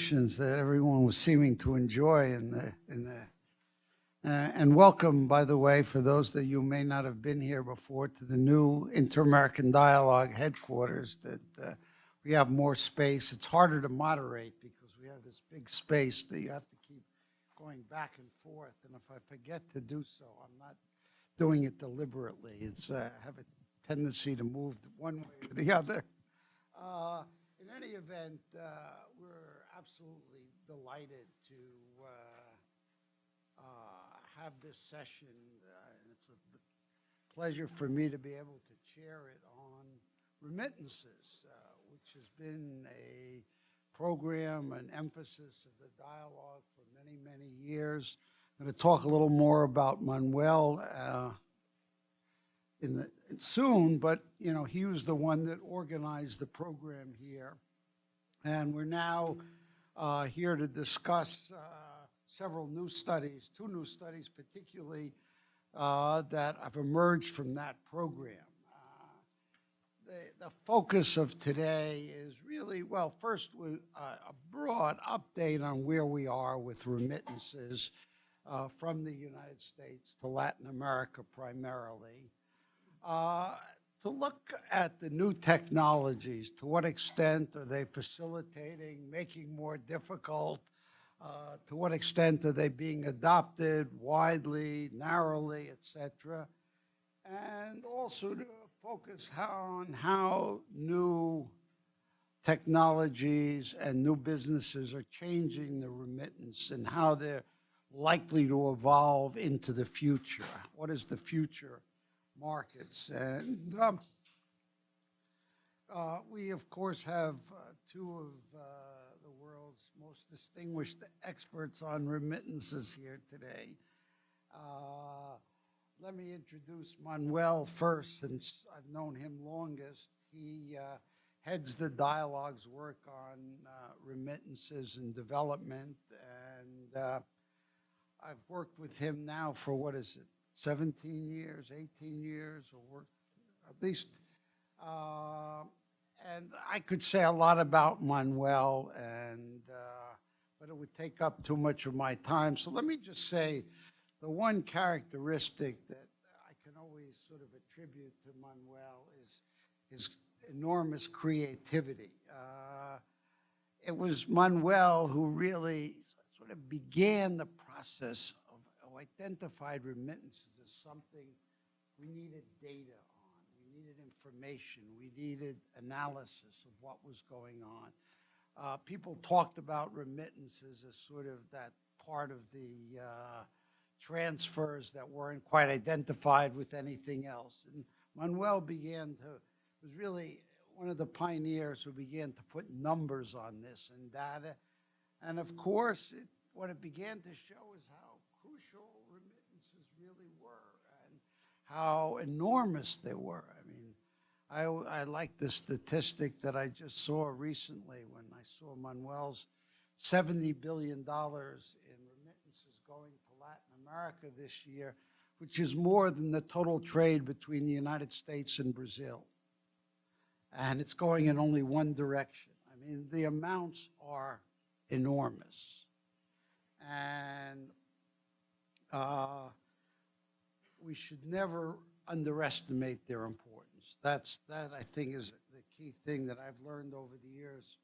presentations that everyone was seeming to enjoy and welcome, by the way, for those that you may not have been here before, to the new Inter-American Dialogue headquarters. That we have more space. It's harder to moderate because we have this big space that you have to keep going back and forth. And if I forget to do so, I'm not doing it deliberately. It's have a tendency to move one way or the other. In any event, we're absolutely delighted to have this session. And it's a pleasure for me to be able to chair it on remittances, which has been a program, an emphasis of the dialogue for many, many years. I'm going to talk a little more about Manuel soon, but you know, he was the one that organized the program here. And we're now here to discuss several new studies, two new studies particularly, that have emerged from that program. The focus of today is really, well, first a broad update on where we are with remittances from the United States to Latin America primarily. To look at the new technologies, to what extent are they facilitating, making more difficult, to what extent are they being adopted widely, narrowly, et cetera, and also to focus on how new technologies and new businesses are changing the remittance and how they're likely to evolve into the future. What is the future markets? And we, of course, have two of the world's most distinguished experts on remittances here today. Let me introduce Manuel first, since I've known him longest. He heads the Dialogue's work on remittances and development, and I've worked with him now for, what is it, 17 years, 18 years, or worked at least. And I could say a lot about Manuel, but it would take up too much of my time. So let me just say the one characteristic that I can always sort of attribute to Manuel is his enormous creativity. It was Manuel who really sort of began the process of identified remittances as something we needed data on, we needed information, we needed analysis of what was going on. People talked about remittances as sort of that part of the transfers that weren't quite identified with anything else. And Manuel was really one of the pioneers who began to put numbers on this and data. And of course, what it began to show is how crucial remittances really were and how enormous they were. I mean, I like the statistic that I just saw recently when I saw Manuel's $70 billion in remittances going to Latin America this year, which is more than the total trade between the United States and Brazil. And it's going in only one direction. I mean, the amounts are enormous. And we should never underestimate their importance. That, I think, is the key thing that I've learned over the years.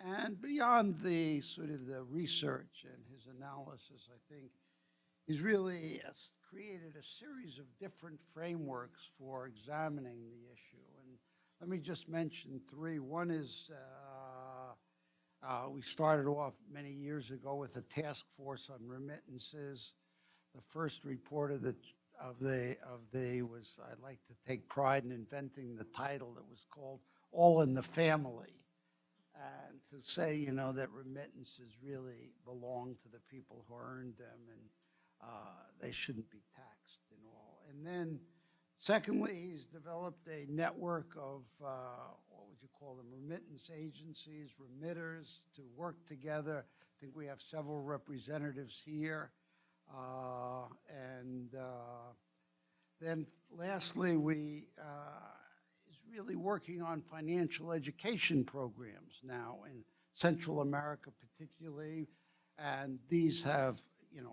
And beyond the sort of the research and his analysis, I think he's really created a series of different frameworks for examining the issue. And let me just mention three. One is we started off many years ago with a task force on remittances. The first report of the was, I like to take pride in inventing the title that was called All in the Family. And to say, you know, that remittances really belong to the people who earned them and they shouldn't be taxed and all. And then secondly, he's developed a network of, what would you call them, remittance agencies, remitters to work together. I think we have several representatives here. Then lastly, is really working on financial education programs now in Central America particularly, and these have,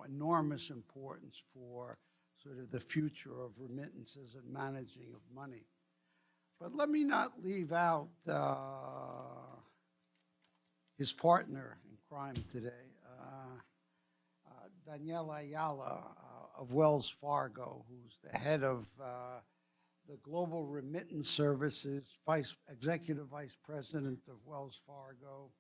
enormous importance for sort of the future of remittances and managing of money. But let me not leave out his partner in crime today, Daniel Ayala of Wells Fargo, who's the head of the Global Remittance Services, Executive Vice President of Wells Fargo.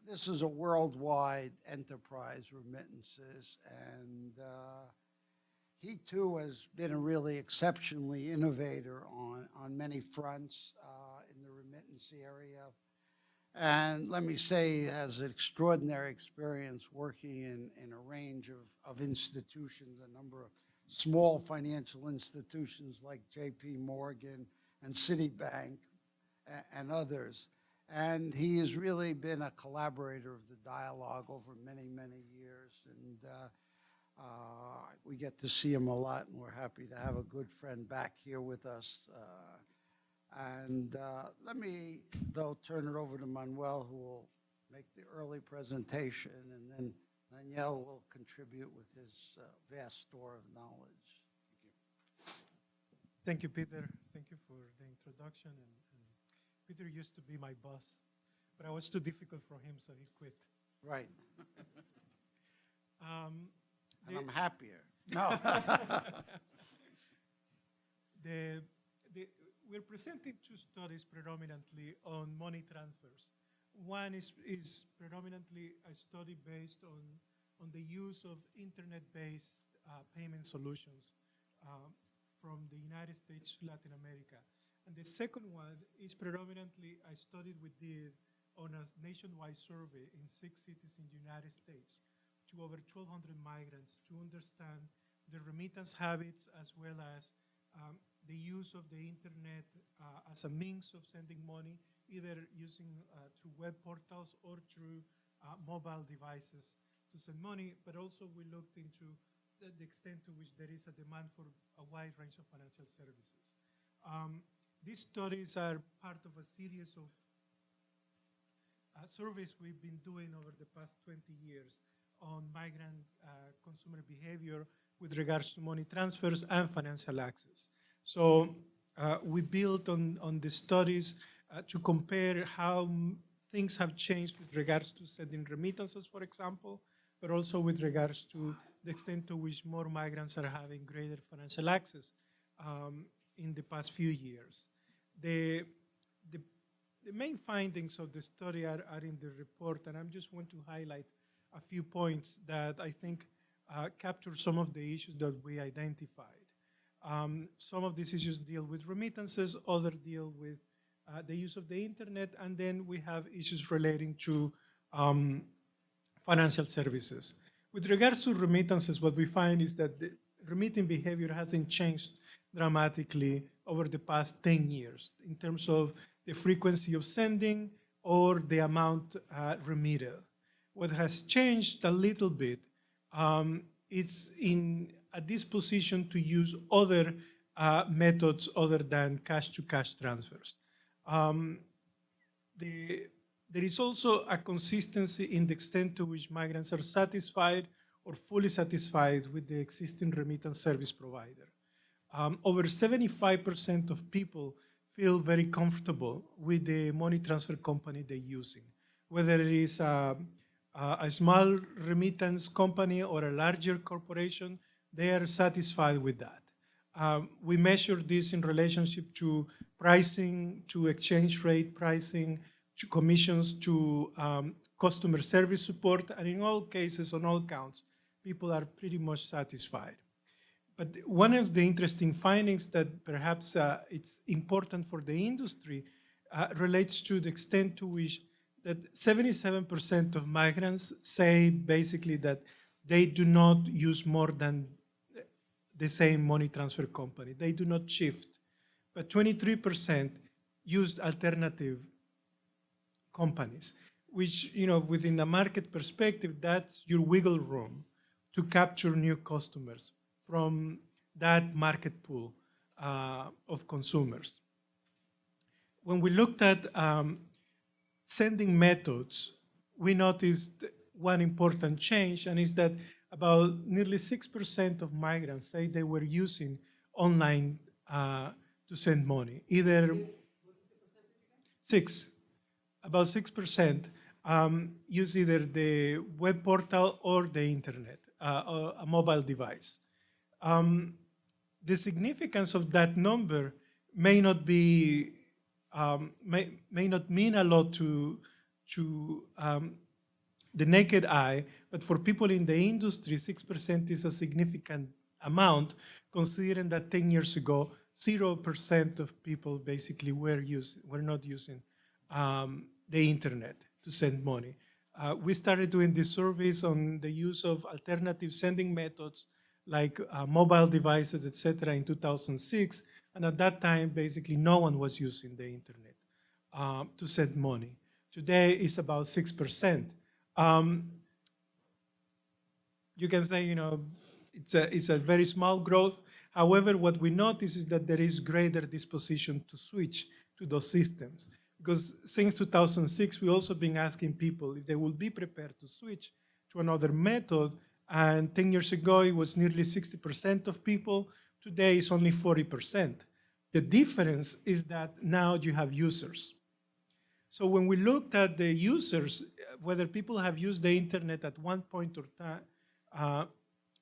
This is a worldwide enterprise, remittances, and he too has been a really exceptionally innovator on many fronts in the remittance area. And let me say, he has an extraordinary experience working in a range of institutions, a number of small financial institutions like J.P. Morgan and Citibank and others. And he has really been a collaborator of the dialogue over many, many years. And we get to see him a lot, and we're happy to have a good friend back here with us. Let me, though, turn it over to Manuel, who will make the early presentation, and then Daniel will contribute with his vast store of knowledge. Thank you, Peter. Thank you for the introduction. And Peter used to be my boss, but I was too difficult for him, so he quit. Right. And I'm happier. No. We're presenting two studies predominantly on money transfers. One is predominantly a study based on the use of internet-based payment solutions from the United States to Latin America. And the second one is predominantly a study we did on a nationwide survey in 6 cities in the United States to over 1,200 migrants to understand their remittance habits as well as the use of the internet as a means of sending money, either using through web portals or through mobile devices to send money, but also we looked into the extent to which there is a demand for a wide range of financial services. These studies are part of a series of surveys we've been doing over the past 20 years on migrant consumer behavior with regards to money transfers and financial access. So we built on the studies to compare how things have changed with regards to sending remittances, for example, but also with regards to the extent to which more migrants are having greater financial access in the past few years. The main findings of the study are in the report, and I just want to highlight a few points that I think capture some of the issues that we identified. Some of these issues deal with remittances, others deal with the use of the internet, and then we have issues relating to financial services. With regards to remittances, what we find is that the remitting behavior hasn't changed dramatically over the past 10 years in terms of the frequency of sending or the amount remitted. What has changed a little bit, it's in a disposition to use other methods other than cash-to-cash transfers. There is also a consistency in the extent to which migrants are satisfied or fully satisfied with the existing remittance service provider. Over 75% of people feel very comfortable with the money transfer company they're using, whether it is a small remittance company or a larger corporation. They are satisfied with that. We measure this in relationship to pricing, to exchange rate pricing, to commissions, to customer service support, and in all cases, on all counts, people are pretty much satisfied. But one of the interesting findings that perhaps it's important for the industry relates to the extent to which that 77% of migrants say basically that they do not use more than the same money transfer company. They do not shift. But 23% used alternative companies, which, within the market perspective, that's your wiggle room to capture new customers from that market pool of consumers. When we looked at sending methods, we noticed one important change, and is that about nearly 6% of migrants say they were using online to send money. Either six, about 6% use either the web portal or the internet, or a mobile device. The significance of that number may not be may not mean a lot to the naked eye, but for people in the industry, 6% is a significant amount, considering that 10 years ago, 0% of people basically were not using the internet to send money. We started doing these surveys on the use of alternative sending methods like mobile devices, et cetera, in 2006. And at that time, basically, no one was using the internet to send money. Today, it's about 6%. You can say, it's a very small growth. However, what we notice is that there is greater disposition to switch to those systems. Because since 2006, we've also been asking people if they will be prepared to switch to another method. And 10 years ago, it was nearly 60% of people. Today, it's only 40%. The difference is that now you have users. So when we looked at the users, whether people have used the internet at one point or time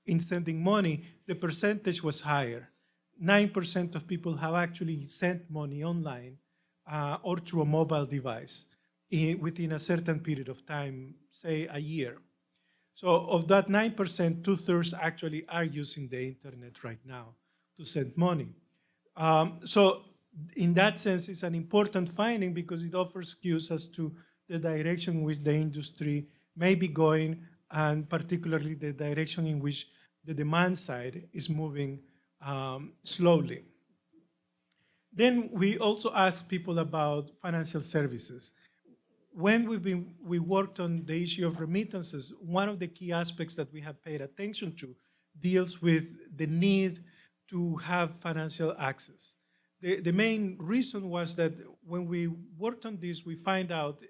in sending money, the percentage was higher. 9% of people have actually sent money online or through a mobile device within a certain period of time, say a year. So of that 9%, 2/3 actually are using the internet right now to send money. So in that sense, it's an important finding because it offers cues as to the direction in which the industry may be going, and particularly the direction in which the demand side is moving slowly. Then we also asked people about financial services. When we worked on the issue of remittances, one of the key aspects that we have paid attention to deals with the need to have financial access. The main reason was that when we worked on this, we find out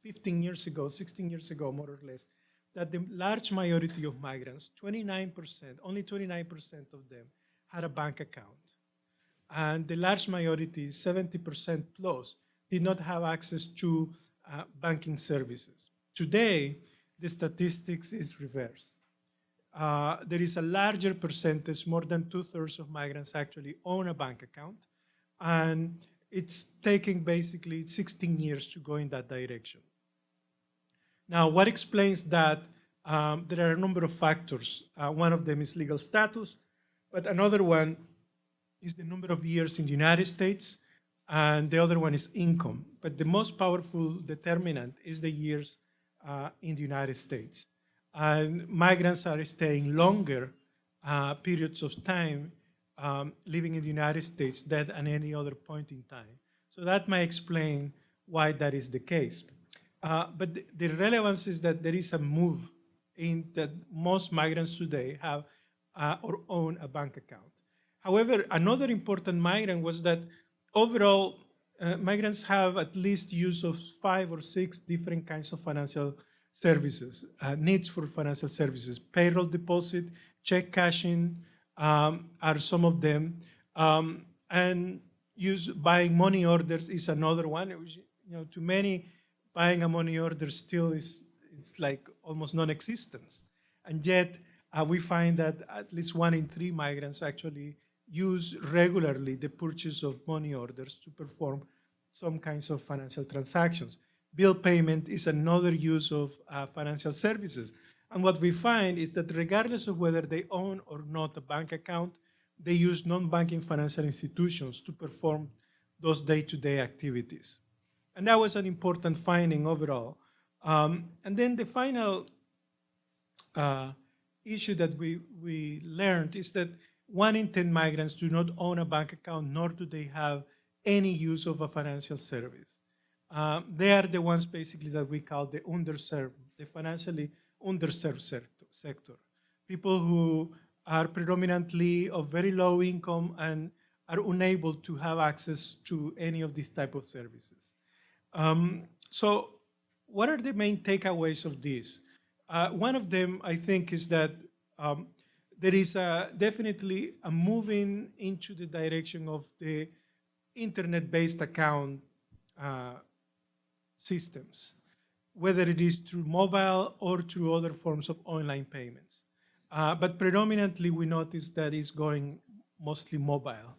15 years ago, 16 years ago, more or less, that the large majority of migrants, 29%, only 29% of them had a bank account. And the large majority, 70% plus, did not have access to banking services. Today, the statistics is reversed. There is a larger percentage, more than 2/3 of migrants actually own a bank account, and it's taking basically 16 years to go in that direction. Now, what explains that? There are a number of factors. One of them is legal status, but another one is the number of years in the United States, and the other one is income. But the most powerful determinant is the years in the United States. And migrants are staying longer periods of time living in the United States than at any other point in time. So that may explain why that is the case. But the relevance is that there is a move in that most migrants today have or own a bank account. However, another important migrant was that overall, migrants have at least use of 5 or 6 different kinds of financial services, needs for financial services. Payroll deposit, check cashing are some of them. And buying money orders is another one. Which, to many, buying a money order still it's like almost non-existence. And yet, we find that at least 1 in 3 migrants actually use regularly the purchase of money orders to perform some kinds of financial transactions. Bill payment is another use of financial services. And what we find is that regardless of whether they own or not a bank account, they use non-banking financial institutions to perform those day-to-day activities. And that was an important finding overall. And then the final issue that we learned is that 1 in 10 migrants do not own a bank account, nor do they have any use of a financial service. They are the ones basically that we call the underserved, the financially underserved sector. People who are predominantly of very low income and are unable to have access to any of these type of services. So what are the main takeaways of this? One of them, I think, is that there is definitely a moving into the direction of the internet-based account systems, whether it is through mobile or through other forms of online payments. But predominantly, we notice that it's going mostly mobile.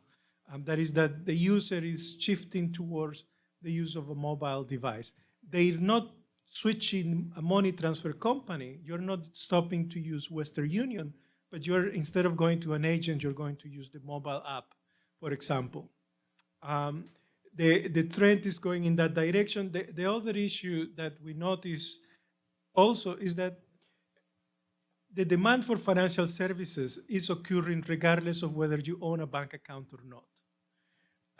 That is that the user is shifting towards the use of a mobile device. They're not switching a money transfer company. You're not stopping to use Western Union, but you're, instead of going to an agent, you're going to use the mobile app, for example. The trend is going in that direction. The other issue that we notice also is that the demand for financial services is occurring regardless of whether you own a bank account or not.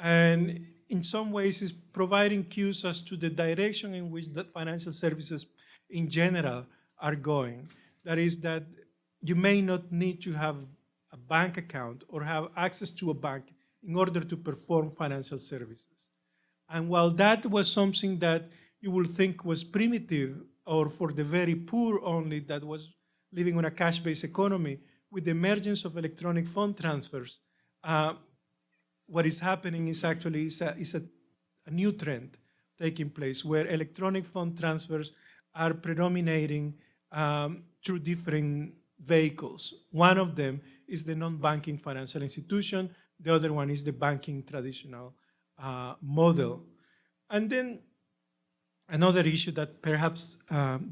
And in some ways, it's providing cues as to the direction in which the financial services in general are going. That is that you may not need to have a bank account or have access to a bank in order to perform financial services. And while that was something that you would think was primitive or for the very poor only that was living on a cash-based economy, with the emergence of electronic fund transfers, what is happening is actually a new trend taking place where electronic fund transfers are predominating through different vehicles. One of them is the non-banking financial institution. The other one is the banking traditional model. And then another issue that perhaps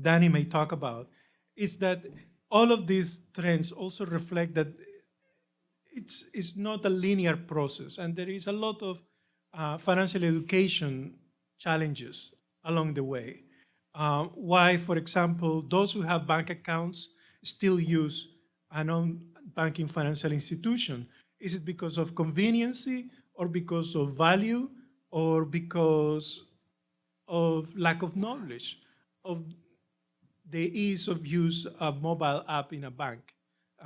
Danny may talk about is that all of these trends also reflect that it's not a linear process, and there is a lot of financial education challenges along the way. Why, for example, those who have bank accounts still use a non-banking financial institution? Is it because of conveniency, or because of value, or because of lack of knowledge of the ease of use of mobile app in a bank,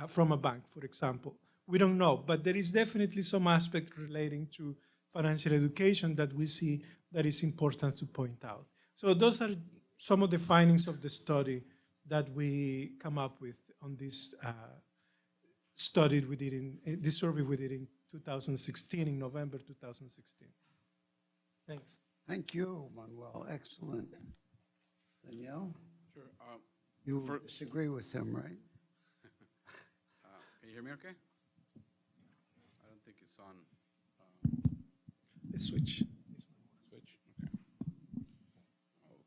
from a bank, for example? We don't know, but there is definitely some aspect relating to financial education that we see that is important to point out. So those are some of the findings of the study that we come up with on this study we did in this survey we did in 2016, in November 2016. Thanks. Thank you, Manuel. Excellent. Danielle? Sure. You disagree with him, right? Can you hear me okay? I don't think it's on. The switch. Switch. Okay.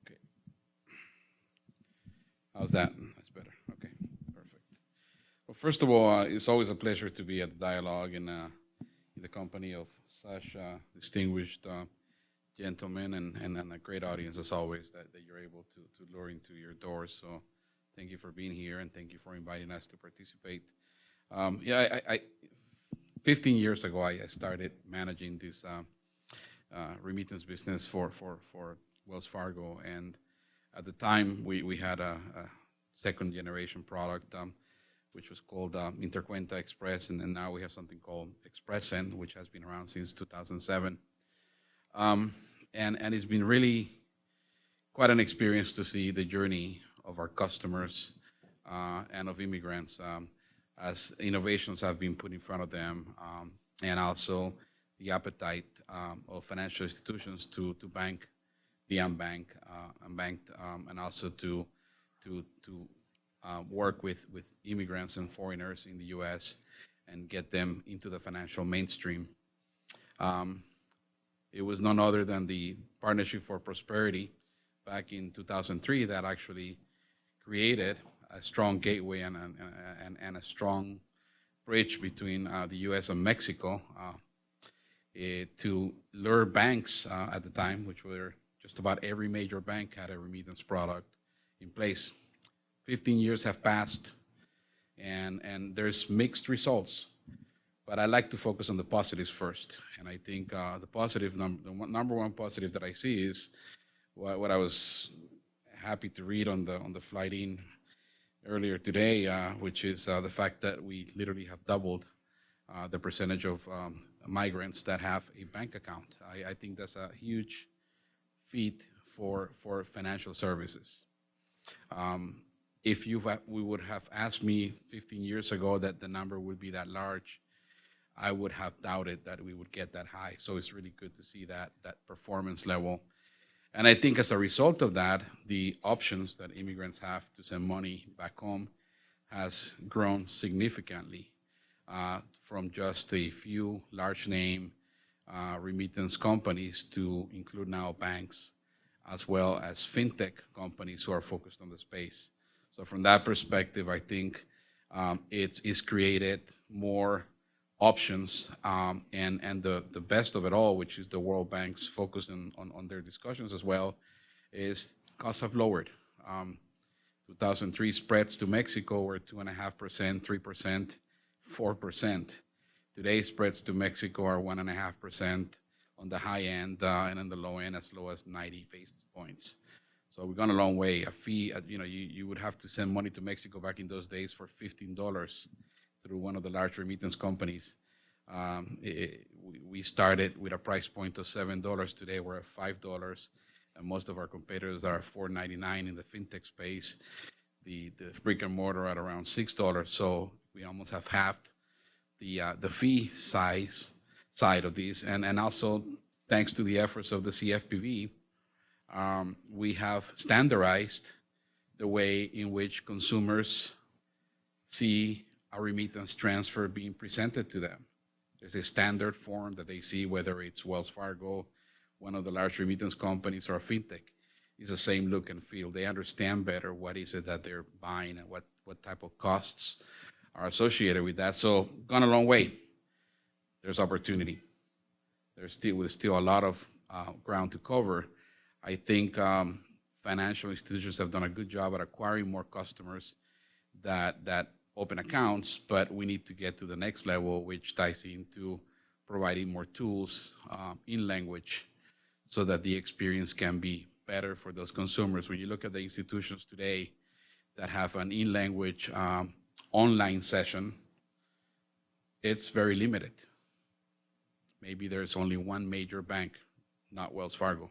Okay. How's that? That's better. Okay. Perfect. Well, first of all, it's always a pleasure to be at the dialogue in the company of such distinguished gentlemen and a great audience as always that you're able to lure into your doors. So thank you for being here, and thank you for inviting us to participate. I 15 years ago, I started managing this remittance business for Wells Fargo, and at the time we had a second generation product which was called Intercuenta Express, and now we have something called ExpressSend, which has been around since 2007. And it's been really quite an experience to see the journey of our customers and of immigrants as innovations have been put in front of them, and also the appetite of financial institutions to bank the unbanked, and also to work with immigrants and foreigners in the U.S. and get them into the financial mainstream. It was none other than the Partnership for Prosperity back in 2003 that actually created a strong gateway and a strong bridge between the U.S. and Mexico to lure banks at the time, which were just about every major bank had a remittance product in place. 15 years have passed, and there's mixed results. But I like to focus on the positives first. And I think the positive, the number one positive that I see is what I was happy to read on the flight in earlier today, which is the fact that we literally have doubled the percentage of migrants that have a bank account. I think that's a huge feat for financial services. If we would have asked me 15 years ago that the number would be that large, I would have doubted that we would get that high. So it's really good to see that performance level. And I think as a result of that, the options that immigrants have to send money back home has grown significantly from just a few large name remittance companies to include now banks, as well as fintech companies who are focused on the space. So from that perspective, I think it's created more options, and the best of it all, which is the World Bank's focus on their discussions as well, is costs have lowered. 2003 spreads to Mexico were 2.5%, 3%, 4%. Today spreads to Mexico are 1.5% on the high end, and on the low end as low as 90 basis points. So we've gone a long way. A fee, you would have to send money to Mexico back in those days for $15 through one of the large remittance companies. We started with a price point of $7. Today we're at $5, and most of our competitors are at $4.99 in the fintech space. The brick and mortar at around $6. So we almost have halved the fee side of these, and also thanks to the efforts of the CFPB, we have standardized the way in which consumers see a remittance transfer being presented to them. There's a standard form that they see, whether it's Wells Fargo, one of the large remittance companies, or a fintech. It's the same look and feel. They understand better what is it that they're buying and what type of costs are associated with that. So gone a long way. There's opportunity. There's still a lot of ground to cover. I think financial institutions have done a good job at acquiring more customers that open accounts, but we need to get to the next level, which ties into providing more tools in language so that the experience can be better for those consumers. When you look at the institutions today that have an in-language online session, it's very limited. Maybe there's only one major bank, not Wells Fargo,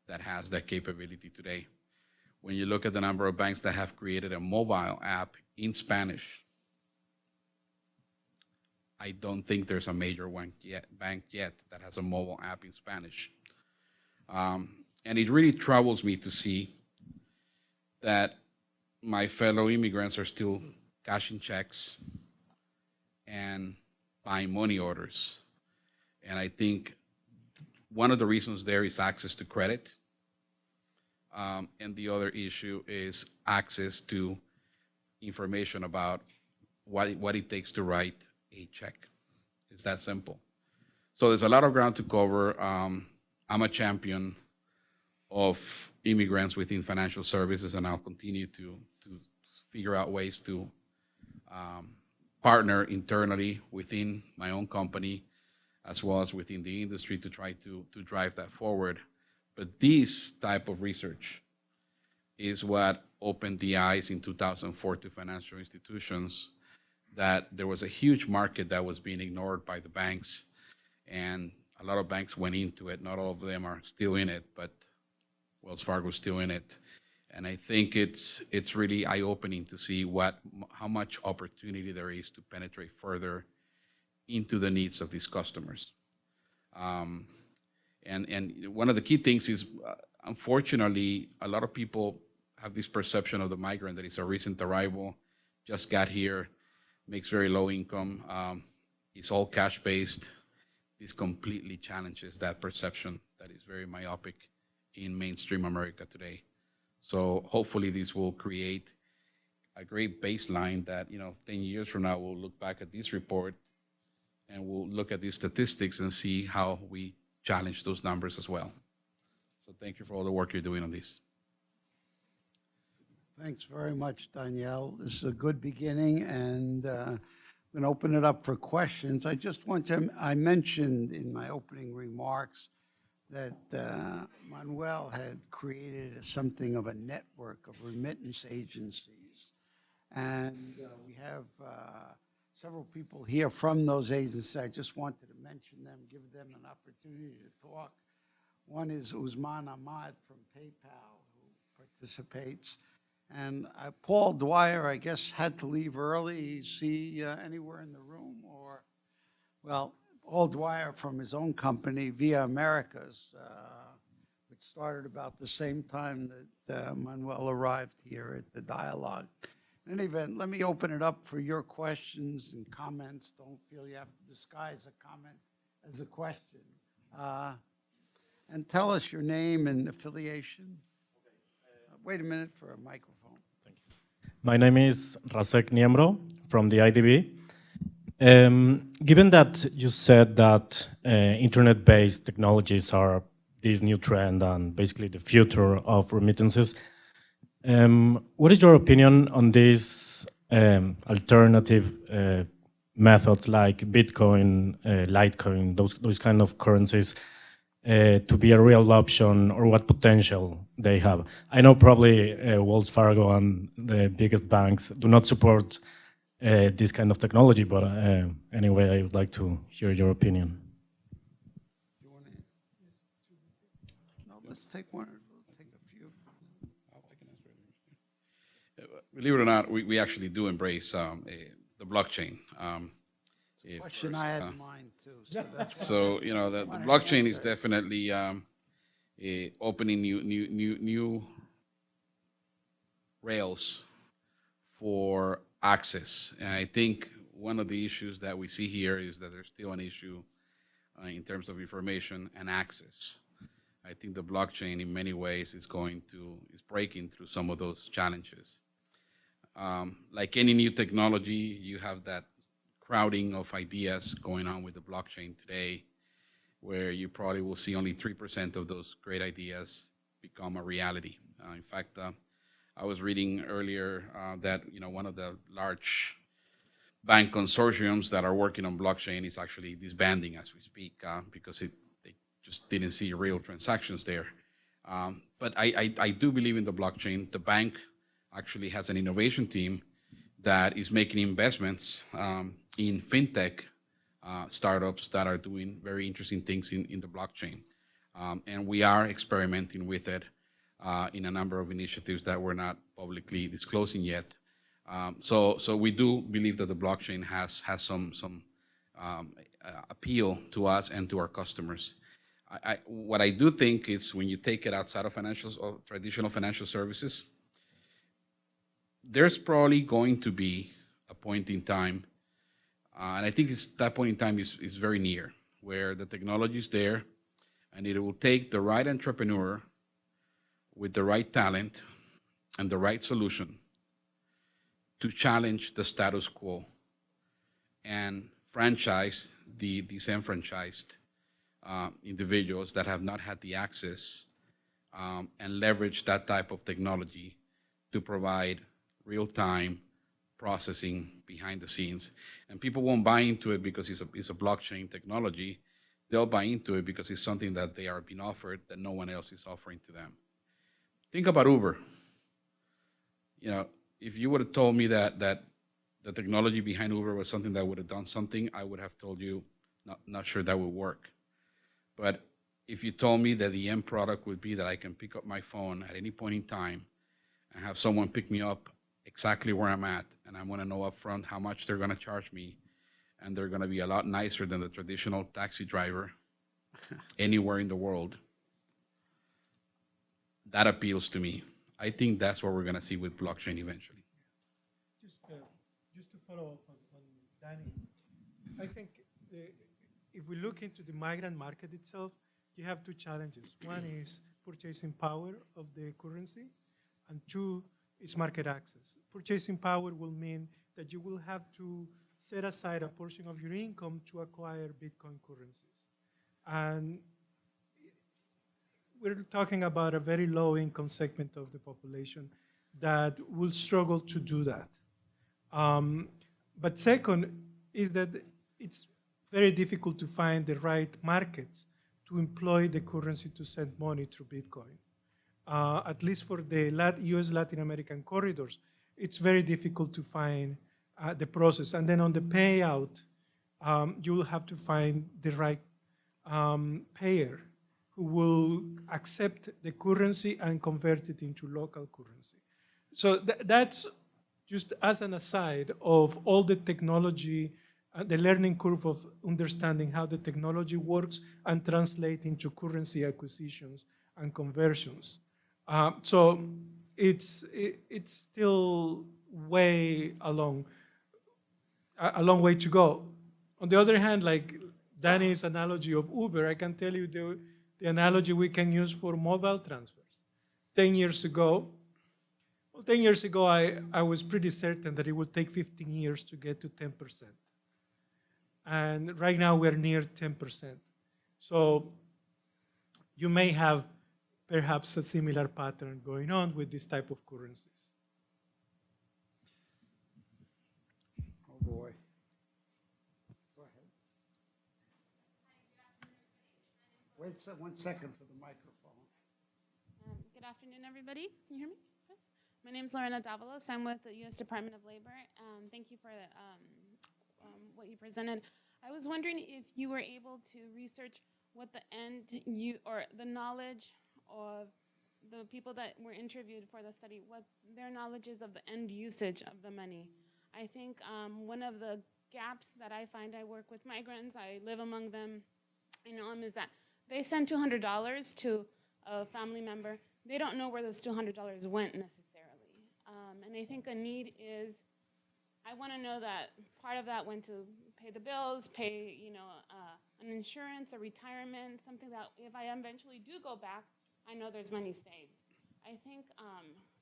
that has that capability today. When you look at the number of banks that have created a mobile app in Spanish, I don't think there's a major bank yet that has a mobile app in Spanish. And it really troubles me to see that my fellow immigrants are still cashing checks and buying money orders. And I think one of the reasons there is access to credit. And the other issue is access to information about what it takes to write a check. It's that simple. So there's a lot of ground to cover. I'm a champion of immigrants within financial services, and I'll continue to figure out ways to partner internally within my own company, as well as within the industry, to try to drive that forward. But this type of research is what opened the eyes in 2004 to financial institutions that there was a huge market that was being ignored by the banks, and a lot of banks went into it. Not all of them are still in it, but Wells Fargo is still in it. And I think it's really eye-opening to see how much opportunity there is to penetrate further into the needs of these customers. And one of the key things is, unfortunately, a lot of people have this perception of the migrant that is a recent arrival, just got here, makes very low income, is all cash-based. This completely challenges that perception that is very myopic in mainstream America today. So hopefully this will create a great baseline that, 10 years from now, we'll look back at this report and we'll look at these statistics and see how we challenge those numbers as well. So thank you for all the work you're doing on this. Thanks very much, Danielle. This is a good beginning, and I'm going to open it up for questions. I mentioned in my opening remarks that Manuel had created something of a network of remittance agencies. And we have several people here from those agencies. I just wanted to mention them, give them an opportunity to talk. One is Usman Ahmad from PayPal, who participates. And Paul Dwyer, I guess, had to leave early. Is he anywhere in the room? Or, well, Paul Dwyer from his own company, Via Americas, which started about the same time that Manuel arrived here at the dialogue. In any event, let me open it up for your questions and comments. Don't feel you have to disguise a comment as a question. And tell us your name and affiliation. Wait a minute for a microphone. Thank you. My name is Rasek Niembro from the IDB. Given that you said that internet-based technologies are this new trend and basically the future of remittances, what is your opinion on these alternative methods like Bitcoin, Litecoin, those kind of currencies to be a real option, or what potential they have? I know probably Wells Fargo and the biggest banks do not support this kind of technology, but anyway, I would like to hear your opinion. You want to? No, let's take one. We'll take a few. Believe it or not, we actually do embrace the blockchain. Question I had in mind too. So, that's why So you know the blockchain is definitely opening new rails for access. And I think one of the issues that we see here is that there's still an issue in terms of information and access. I think the blockchain, in many ways, is breaking through some of those challenges. Like any new technology, you have that crowding of ideas going on with the blockchain today, where you probably will see only 3% of those great ideas become a reality. In fact, I was reading earlier that one of the large bank consortiums that are working on blockchain is actually disbanding as we speak because they just didn't see real transactions there. But I do believe in the blockchain. The bank actually has an innovation team that is making investments in fintech startups that are doing very interesting things in the blockchain. And we are experimenting with it in a number of initiatives that we're not publicly disclosing yet. So we do believe that the blockchain has some appeal to us and to our customers. What I do think is when you take it outside of traditional financial services, there's probably going to be a point in time, and I think that point in time is very near, where the technology is there, and it will take the right entrepreneur with the right talent and the right solution to challenge the status quo and franchise the disenfranchised individuals that have not had the access and leverage that type of technology to provide real-time processing behind the scenes. And people won't buy into it because it's a blockchain technology. They'll buy into it because it's something that they are being offered that no one else is offering to them. Think about Uber. If you would have told me that the technology behind Uber was something that would have done something, I would have told you, not sure that would work. But if you told me that the end product would be that I can pick up my phone at any point in time and have someone pick me up exactly where I'm at, and I'm going to know up front how much they're going to charge me, and they're going to be a lot nicer than the traditional taxi driver anywhere in the world, that appeals to me. I think that's what we're going to see with blockchain eventually. Just to follow up on Danny, I think if we look into the migrant market itself, you have two challenges. One is purchasing power of the currency, and two is market access. Purchasing power will mean that you will have to set aside a portion of your income to acquire Bitcoin currencies. And we're talking about a very low income segment of the population that will struggle to do that. But second is that it's very difficult to find the right markets to employ the currency to send money through Bitcoin. At least for the US Latin American corridors, it's very difficult to find the process. And then on the payout, you will have to find the right payer who will accept the currency and convert it into local currency. So that's just as an aside of all the technology, the learning curve of understanding how the technology works and translate into currency acquisitions and conversions. So it's still a long way to go. On the other hand, like Danny's analogy of Uber, I can tell you the analogy we can use for mobile transfers. 10 years ago, I was pretty certain that it would take 15 years to get to 10%. And right now we're near 10%. So you may have perhaps a similar pattern going on with this type of currencies. Oh, boy. Go ahead. Wait 1 second for the microphone. Good afternoon, everybody. Can you hear me? Yes. My name is Lorena Davalos. I'm with the U.S. Department of Labor. Thank you for what you presented. I was wondering if you were able to research what the knowledge of the people that were interviewed for the study, what their knowledge is of the end usage of the money. I think one of the gaps that I find, I work with migrants, I live among them, I know them, is that they send $200 to a family member. They don't know where those $200 went necessarily. And I think a need is, I want to know that part of that went to pay the bills, pay an insurance, a retirement, something that if I eventually do go back, I know there's money saved. I think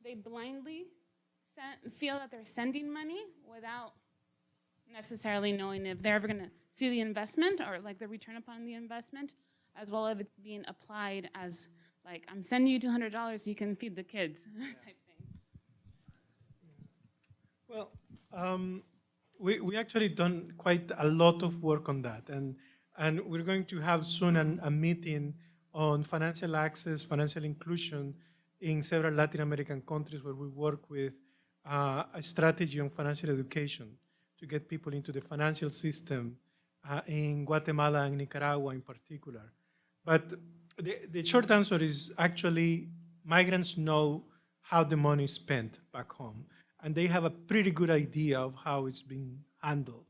they blindly feel that they're sending money without necessarily knowing if they're ever going to see the investment or like the return upon the investment, as well as it's being applied as like, I'm sending you $200 so you can feed the kids type thing. Well, we actually done quite a lot of work on that, and we're going to have soon a meeting on financial access, financial inclusion in several Latin American countries where we work with a strategy on financial education to get people into the financial system in Guatemala and Nicaragua in particular. But the short answer is actually migrants know how the money is spent back home, and they have a pretty good idea of how it's being handled.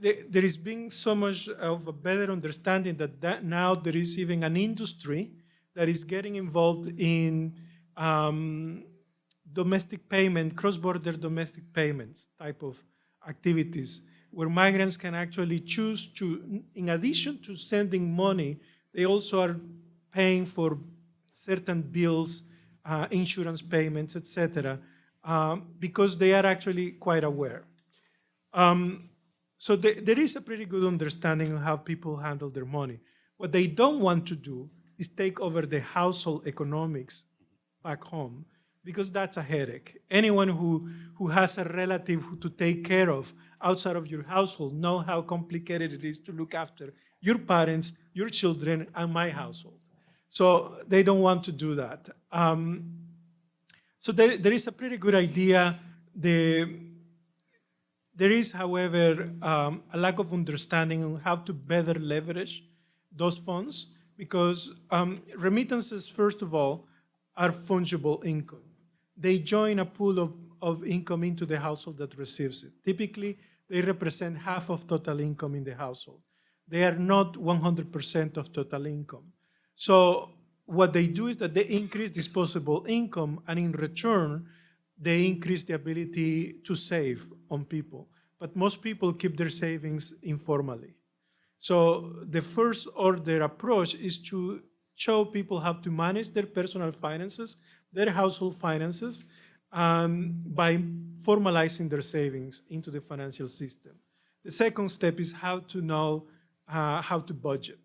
There is being so much of a better understanding that now there is even an industry that is getting involved in domestic payment, cross-border domestic payments type of activities, where migrants can actually choose to, in addition to sending money, they also are paying for certain bills, insurance payments, etc., because they are actually quite aware. So there is a pretty good understanding of how people handle their money. What they don't want to do is take over the household economics back home, because that's a headache. Anyone who has a relative to take care of outside of your household know how complicated it is to look after your parents, your children, and my household. So they don't want to do that. So there is a pretty good idea. There is, however, a lack of understanding on how to better leverage those funds, because remittances, first of all, are fungible income. They join a pool of income into the household that receives it. Typically, they represent half of total income in the household. They are not 100% of total income. So what they do is that they increase disposable income, and in return, they increase the ability to save on people. But most people keep their savings informally. So the first order approach is to show people how to manage their personal finances, their household finances, by formalizing their savings into the financial system. The second step is how to know how to budget,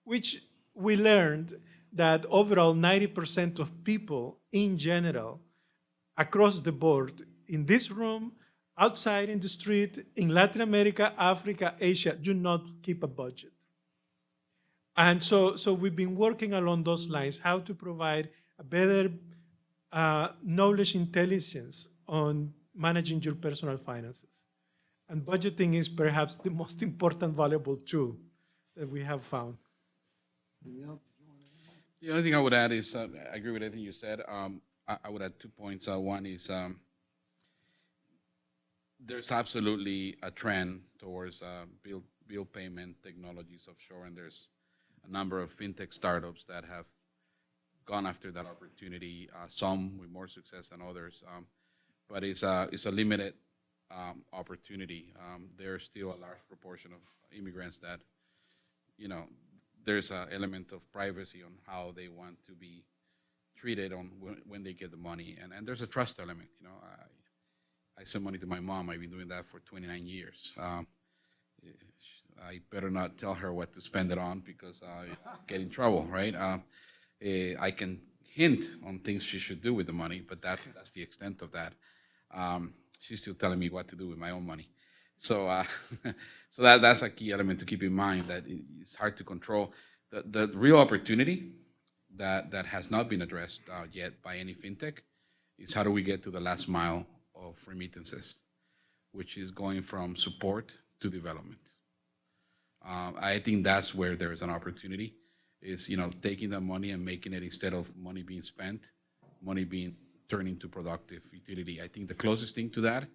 which we learned that overall 90% of people in general, across the board, in this room, outside in the street, in Latin America, Africa, Asia, do not keep a budget. And so we've been working along those lines, how to provide a better knowledge intelligence on managing your personal finances. And budgeting is perhaps the most important valuable tool that we have found. Emil, did you want to? The only thing I would add is, I agree with everything you said. I would add 2 points. One is there's absolutely a trend towards bill payment technologies offshore, and there's a number of fintech startups that have gone after that opportunity, some with more success than others. But it's a limited opportunity. There's still a large proportion of immigrants that, you know, there's an element of privacy on how they want to be treated on when they get the money, and there's a trust element. You know, I send money to my mom. I've been doing that for 29 years. I better not tell her what to spend it on because I get in trouble, right? I can hint on things she should do with the money, but that's the extent of that. She's still telling me what to do with my own money. So, so that's a key element to keep in mind, that it's hard to control. The real opportunity that has not been addressed yet by any fintech is how do we get to the last mile of remittances, which is going from support to development. I think that's where there is an opportunity, is, you know, taking that money and making it, instead of money being spent, money being turned into productive utility. I think the closest thing to that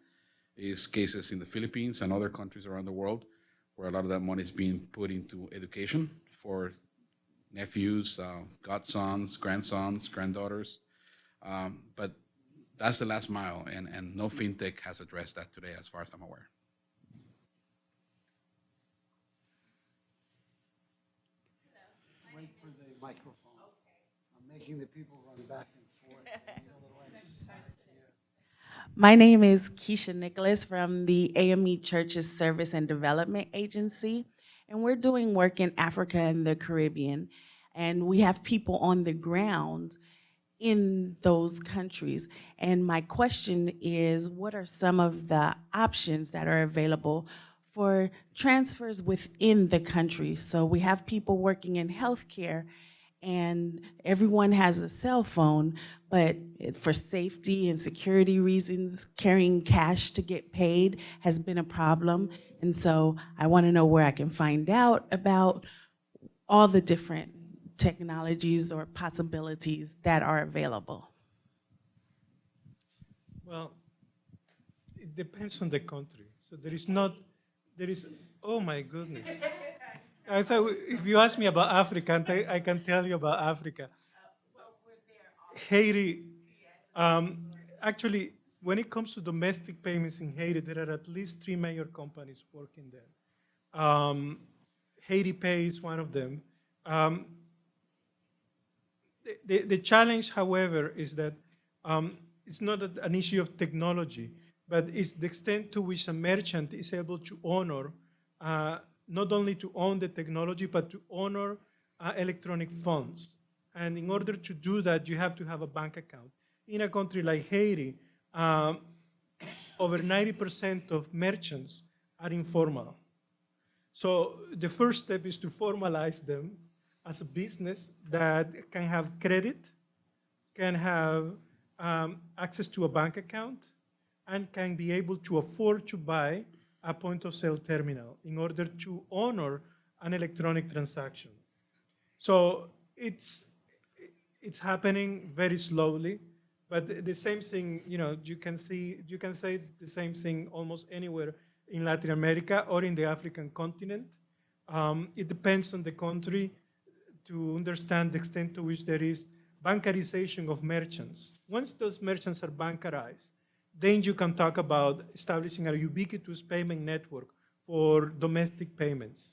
is cases in the Philippines and other countries around the world where a lot of that money is being put into education for nephews, godsons, grandsons, granddaughters. But that's the last mile, and no fintech has addressed that today as far as I'm aware. Wait for the microphone. I'm making the people run back and forth. They need a little exercise here. My name is Keisha Nicholas from the AME Churches Service and Development Agency, and we're doing work in Africa and the Caribbean, and we have people on the ground in those countries. And my question is, what are some of the options that are available for transfers within the country? So we have people working in healthcare, and everyone has a cell phone, but for safety and security reasons, carrying cash to get paid has been a problem. And so I want to know where I can find out about all the different technologies or possibilities that are available. Well, it depends on the country. So oh my goodness. I thought if you ask me about Africa, I can tell you about Africa. Haiti, actually, when it comes to domestic payments in Haiti, there are at least 3 major companies working there. Haiti Pay is one of them. The challenge, however, is that it's not an issue of technology, but it's the extent to which a merchant is able to honor, not only to own the technology, but to honor electronic funds. And in order to do that, you have to have a bank account. In a country like Haiti, over 90% of merchants are informal. So the first step is to formalize them as a business that can have credit, can have access to a bank account, and can be able to afford to buy a point-of-sale terminal in order to honor an electronic transaction. So it's happening very slowly, but the same thing, you know, you can say the same thing almost anywhere in Latin America or in the African continent. It depends on the country to understand the extent to which there is bancarization of merchants. Once those merchants are bancarized, then you can talk about establishing a ubiquitous payment network for domestic payments.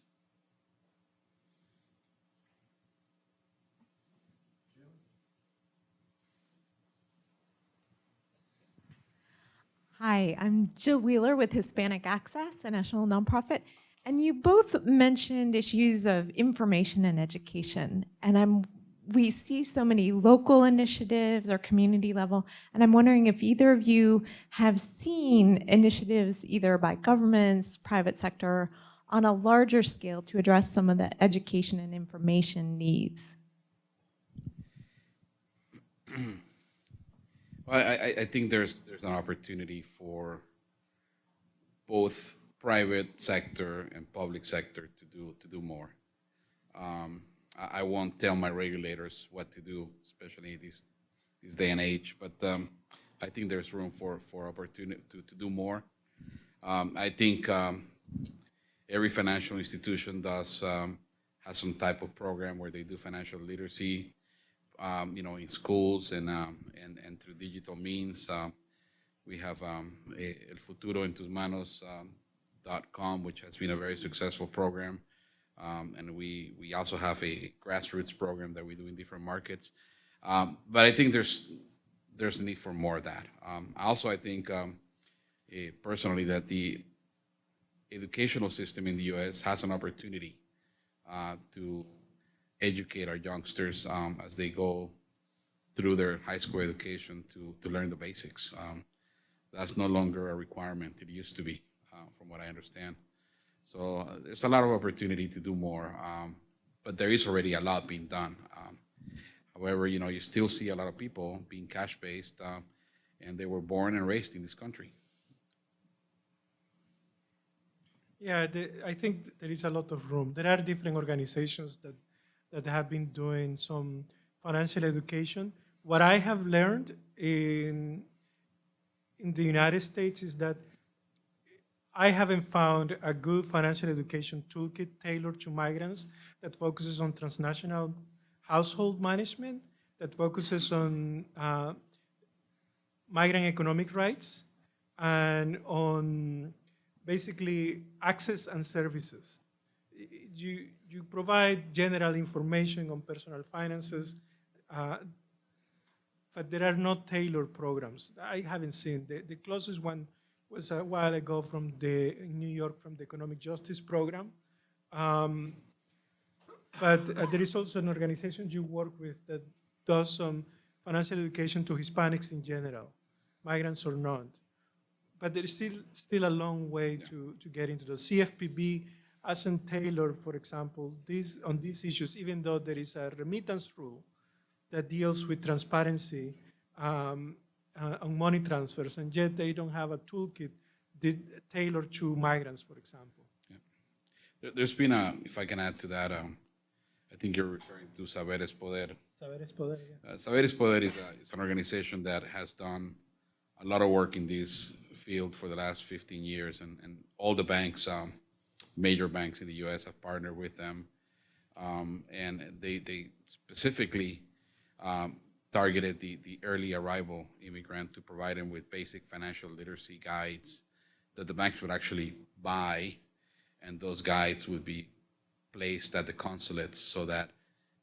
Hi, I'm Jill Wheeler with Hispanic Access, a national nonprofit. And you both mentioned issues of information and education. And we see so many local initiatives or community level. And I'm wondering if either of you have seen initiatives either by governments, private sector, on a larger scale to address some of the education and information needs. Well, I think there's an opportunity for both private sector and public sector to do more. I won't tell my regulators what to do, especially this day and age. But I think there's room for opportunity to do more. I think every financial institution does has some type of program where they do financial literacy, in schools and through digital means. We have El Futuro en Tus Manos.com, which has been a very successful program. And we also have a grassroots program that we do in different markets. But I think there's a need for more of that. Also, I think personally that the educational system in the U.S. has an opportunity to educate our youngsters as they go through their high school education to learn the basics. That's no longer a requirement. It used to be, from what I understand. So there's a lot of opportunity to do more, but there is already a lot being done. However, you still see a lot of people being cash-based, and they were born and raised in this country. Yeah, I think there is a lot of room. There are different organizations that have been doing some financial education. What I have learned in the United States is that I haven't found a good financial education toolkit tailored to migrants that focuses on transnational household management, that focuses on migrant economic rights, and on basically access and services. You provide general information on personal finances, but there are not tailored programs. I haven't seen. The closest one was a while ago in New York from the Economic Justice Program. But there is also an organization you work with that does some financial education to Hispanics in general, migrants or not. But there is still a long way to get into the CFPB hasn't tailored, for example, on these issues, even though there is a remittance rule that deals with transparency on money transfers, and yet they don't have a toolkit tailored to migrants, for example. Yeah. There's been if I can add to that, I think you're referring to Saberes Poder. Saberes Poder, yeah. Saberes Poder is an organization that has done a lot of work in this field for the last 15 years, and all the banks, major banks in the U.S. have partnered with them, and they specifically targeted the early arrival immigrant to provide them with basic financial literacy guides that the banks would actually buy, and those guides would be placed at the consulates so that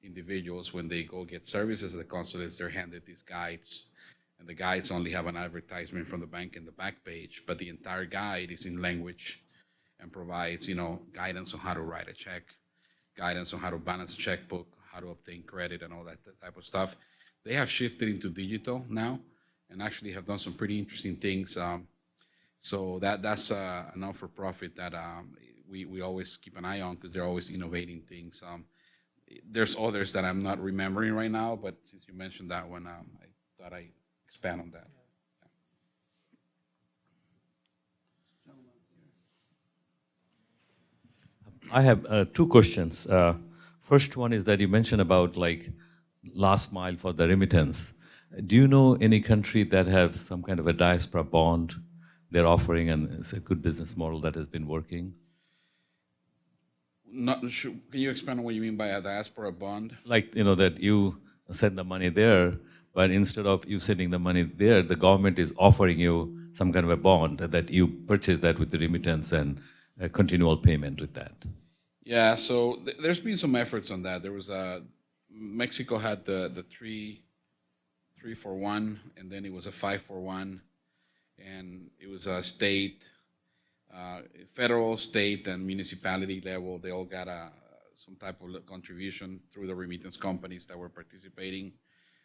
individuals, when they go get services at the consulates, they're handed these guides, and the guides only have an advertisement from the bank in the back page, but the entire guide is in language and provides, guidance on how to write a check, guidance on how to balance a checkbook, how to obtain credit, and all that type of stuff. They have shifted into digital now and actually have done some pretty interesting things. So that's a not-for-profit that we always keep an eye on because they're always innovating things. There's others that I'm not remembering right now, but since you mentioned that one, I thought I'd expand on that. I have two questions. First one is that you mentioned about last mile for the remittance. Do you know any country that has some kind of a diaspora bond they're offering, and it's a good business model that has been working? Not sure. Can you expand on what you mean by a diaspora bond? That you send the money there, but instead of you sending the money there, the government is offering you some kind of a bond that you purchase that with the remittance and a continual payment with that. Yeah, so there's been some efforts on that. There was Mexico had the 3-for-1, and then it was a 5-for-1, and it was a state, federal, state, and municipality level. They all got some type of contribution through the remittance companies that were participating.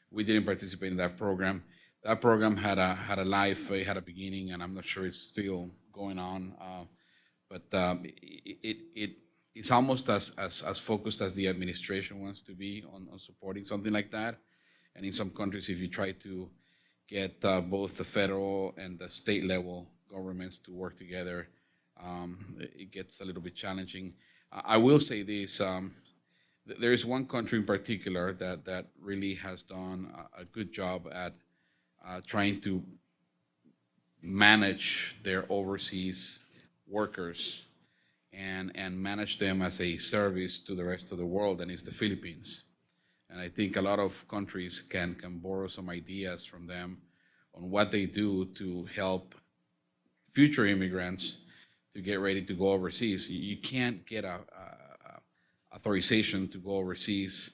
We didn't participate in that program. That program had a life, it had a beginning, and I'm not sure it's still going on. But it's almost as focused as the administration wants to be on supporting something like that. And in some countries, if you try to get both the federal and the state level governments to work together, it gets a little bit challenging. I will say this, there is one country in particular that really has done a good job at trying to manage their overseas workers and manage them as a service to the rest of the world, and it's the Philippines. And I think a lot of countries can borrow some ideas from them on what they do to help future immigrants to get ready to go overseas. You can't get a authorization to go overseas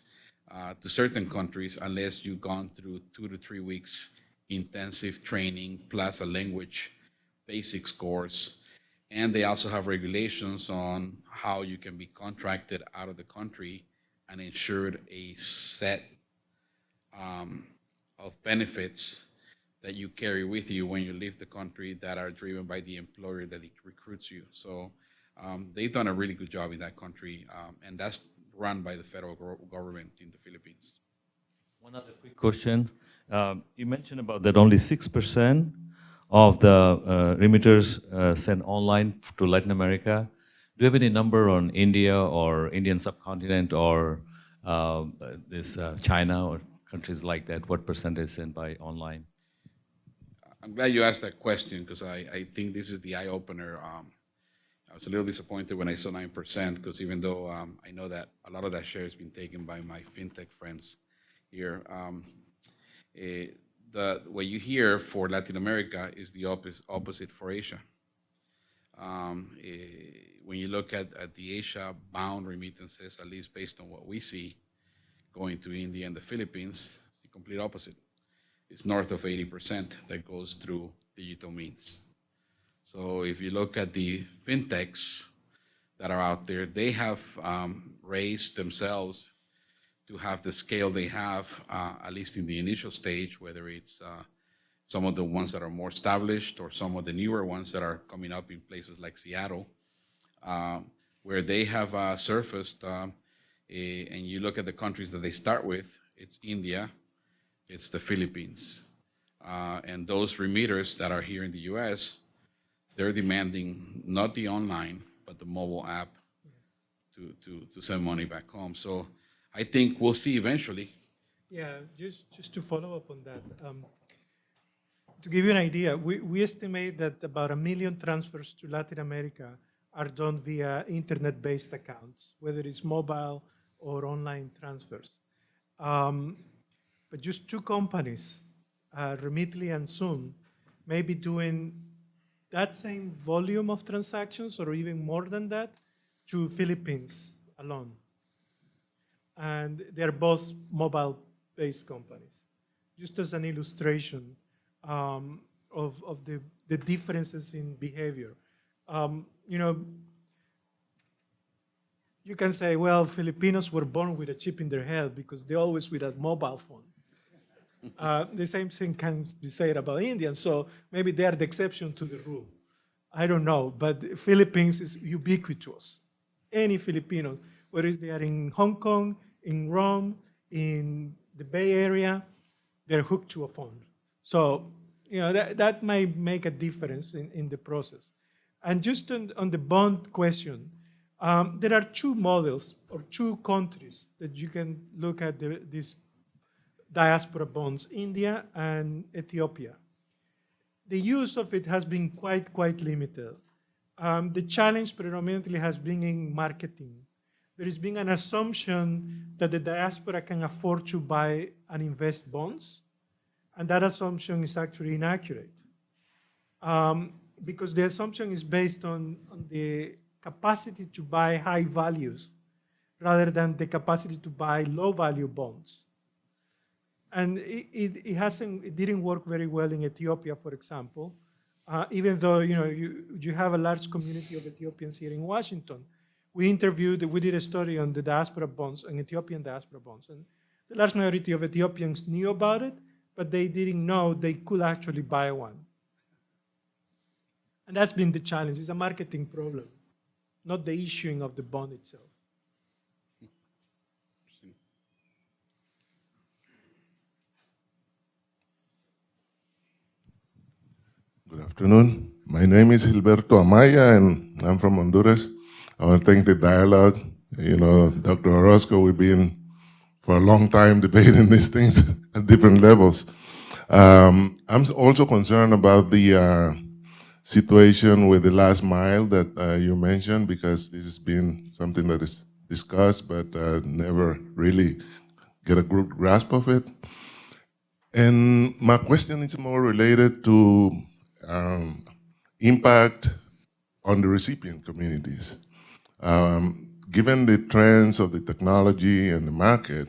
to certain countries unless you've gone through 2 to 3 weeks intensive training plus a language basics course. And they also have regulations on how you can be contracted out of the country and ensured a set of benefits that you carry with you when you leave the country that are driven by the employer that recruits you. So they've done a really good job in that country, and that's run by the federal government in the Philippines. One other quick question. You mentioned about that only 6% of the remitters send online to Latin America. Do you have any number on India or Indian subcontinent or this China or countries like that? What percentage sent by online? I'm glad you asked that question because I think this is the eye-opener. I was a little disappointed when I saw 9% because even though I know that a lot of that share has been taken by my fintech friends here, what you hear for Latin America is the opposite for Asia. When you look at the Asia-bound remittances, at least based on what we see, going to India and the Philippines, it's the complete opposite. It's north of 80% that goes through digital means. So if you look at the fintechs that are out there, they have raised themselves to have the scale they have, at least in the initial stage, whether it's some of the ones that are more established or some of the newer ones that are coming up in places like Seattle, where they have surfaced, and you look at the countries that they start with, it's India, it's the Philippines. And those remitters that are here in the US, they're demanding not the online, but the mobile app to send money back home. So I think we'll see eventually. Yeah, just to follow up on that. To give you an idea, we estimate that about 1 million transfers to Latin America are done via internet-based accounts, whether it's mobile or online transfers. But just 2 companies, Remitly and Zoom, may be doing that same volume of transactions or even more than that to Philippines alone. And they're both mobile-based companies. Just as an illustration of the differences in behavior. You know, you can say, well, Filipinos were born with a chip in their head because they're always with a mobile phone. The same thing can be said about Indians, so maybe they are the exception to the rule. I don't know, but Philippines is ubiquitous. Any Filipinos, whether they are in Hong Kong, in Rome, in the Bay Area, they're hooked to a phone. So, you know, that might make a difference in the process. And just on the bond question, there are 2 models or 2 countries that you can look at these diaspora bonds, India and Ethiopia. The use of it has been quite limited. The challenge predominantly has been in marketing. There has been an assumption that the diaspora can afford to buy and invest bonds, and that assumption is actually inaccurate. Because the assumption is based on the capacity to buy high values rather than the capacity to buy low value bonds. And it didn't work very well in Ethiopia, for example, even though you have a large community of Ethiopians here in Washington. We did a study on the diaspora bonds, on Ethiopian diaspora bonds, and the large majority of Ethiopians knew about it, but they didn't know they could actually buy one. And that's been the challenge. It's a marketing problem, not the issuing of the bond itself. Good afternoon. My name is Gilberto Amaya, and I'm from Honduras. I want to thank the dialogue You know, Dr. Orozco, we've been for a long time debating these things at different levels. I'm also concerned about the situation with the last mile that you mentioned, because this has been something that is discussed but never really get a good grasp of it. And my question is more related to impact on the recipient communities. Given the trends of the technology and the market,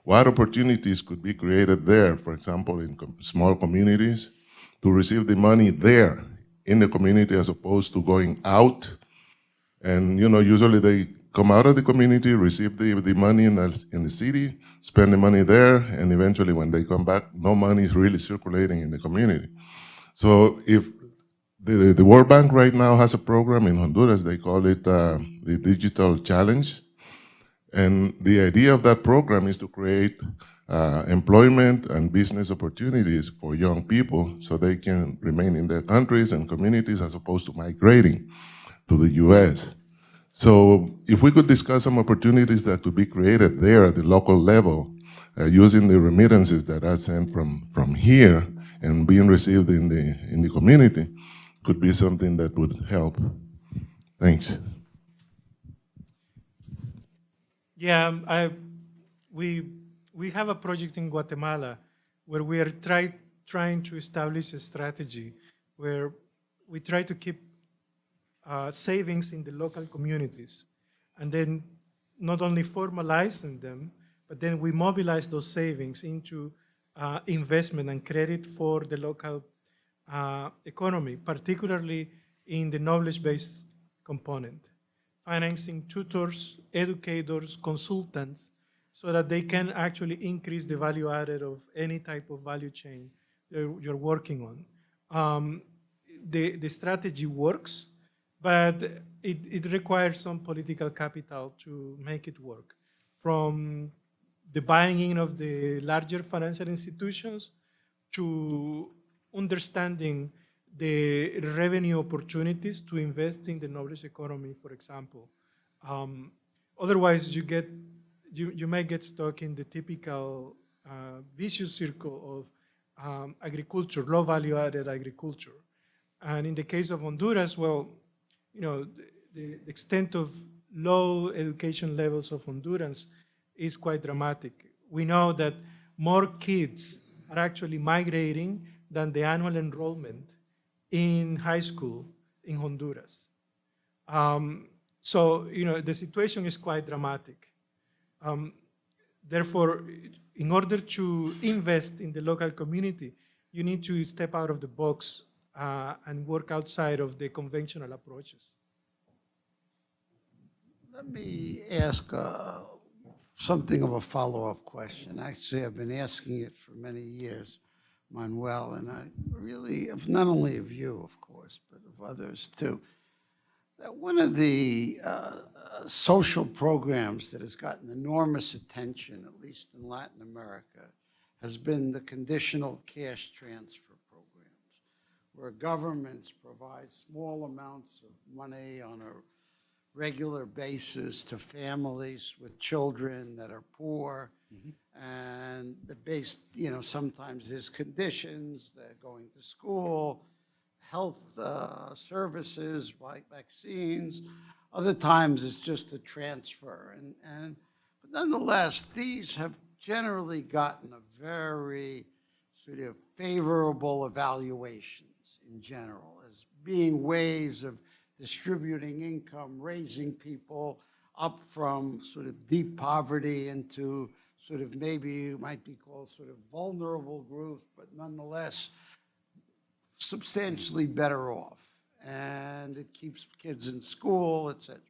what opportunities could be created there, for example, in small communities, to receive the money there in the community as opposed to going out? And you know, usually they come out of the community, receive the money in the city, spend the money there, and eventually when they come back, no money is really circulating in the community. So if the World Bank right now has a program in Honduras, they call it the Digital Challenge. And the idea of that program is to create employment and business opportunities for young people so they can remain in their countries and communities as opposed to migrating to the US. So if we could discuss some opportunities that could be created there at the local level, using the remittances that are sent from here and being received in the community, could be something that would help. Thanks. Yeah, we have a project in Guatemala where we are trying to establish a strategy where we try to keep savings in the local communities, and then not only formalizing them, but then we mobilize those savings into investment and credit for the local economy, particularly in the knowledge-based component, financing tutors, educators, consultants, so that they can actually increase the value added of any type of value chain you're working on. The strategy works, but it requires some political capital to make it work. From the buying in of the larger financial institutions to understanding the revenue opportunities to invest in the knowledge economy, for example. Otherwise, you may get stuck in the typical vicious circle of agriculture, low value-added agriculture. And in the case of Honduras, well, you know, the extent of low education levels of Hondurans is quite dramatic. We know that more kids are actually migrating than the annual enrollment in high school in Honduras. So, you know, the situation is quite dramatic. Therefore, in order to invest in the local community, you need to step out of the box and work outside of the conventional approaches. Let me ask something of a follow-up question. Actually, I've been asking it for many years, Manuel, and I really, not only of you, of course, but of others too. That one of the social programs that has gotten enormous attention, at least in Latin America, has been the conditional cash transfer programs, where governments provide small amounts of money on a regular basis to families with children that are poor. And the base, you know, sometimes there's conditions, they're going to school, health services like vaccines. Other times it's just a transfer. But nonetheless, these have generally gotten a very sort of favorable evaluations in general as being ways of distributing income, raising people up from sort of deep poverty into sort of maybe you might be called sort of vulnerable groups, but nonetheless substantially better off. And it keeps kids in school, etc.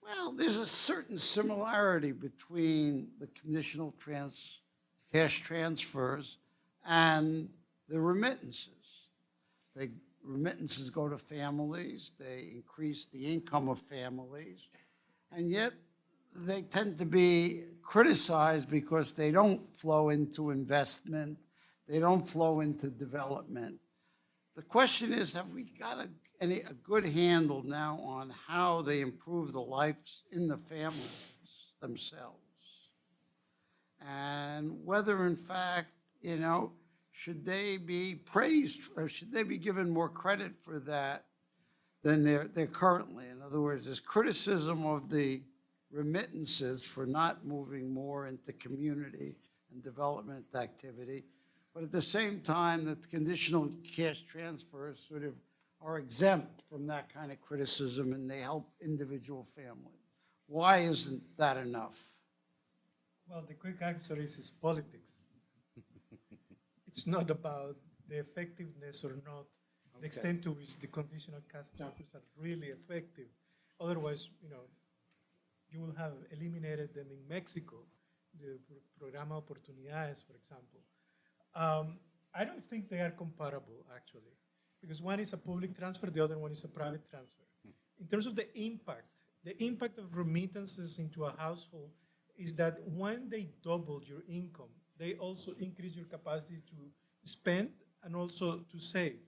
Well, there's a certain similarity between the conditional cash transfers and the remittances. Remittances go to families, they increase the income of families, and yet they tend to be criticized because they don't flow into investment, they don't flow into development. The question is, have we got to a good handle now on how they improve the lives in the families themselves? And whether in fact, should they be praised or should they be given more credit for that than they're currently? In other words, there's criticism of the remittances for not moving more into community and development activity, but at the same time, the conditional cash transfers sort of are exempt from that kind of criticism and they help individual families. Why isn't that enough? Well, the quick answer is politics. It's not about the effectiveness or not, the extent to which the conditional cash transfers are really effective. Otherwise, you will have eliminated them in Mexico, the Programa Oportunidades, for example. I don't think they are comparable, actually, because one is a public transfer, the other one is a private transfer. In terms of the impact of remittances into a household is that when they double your income, they also increase your capacity to spend and also to save.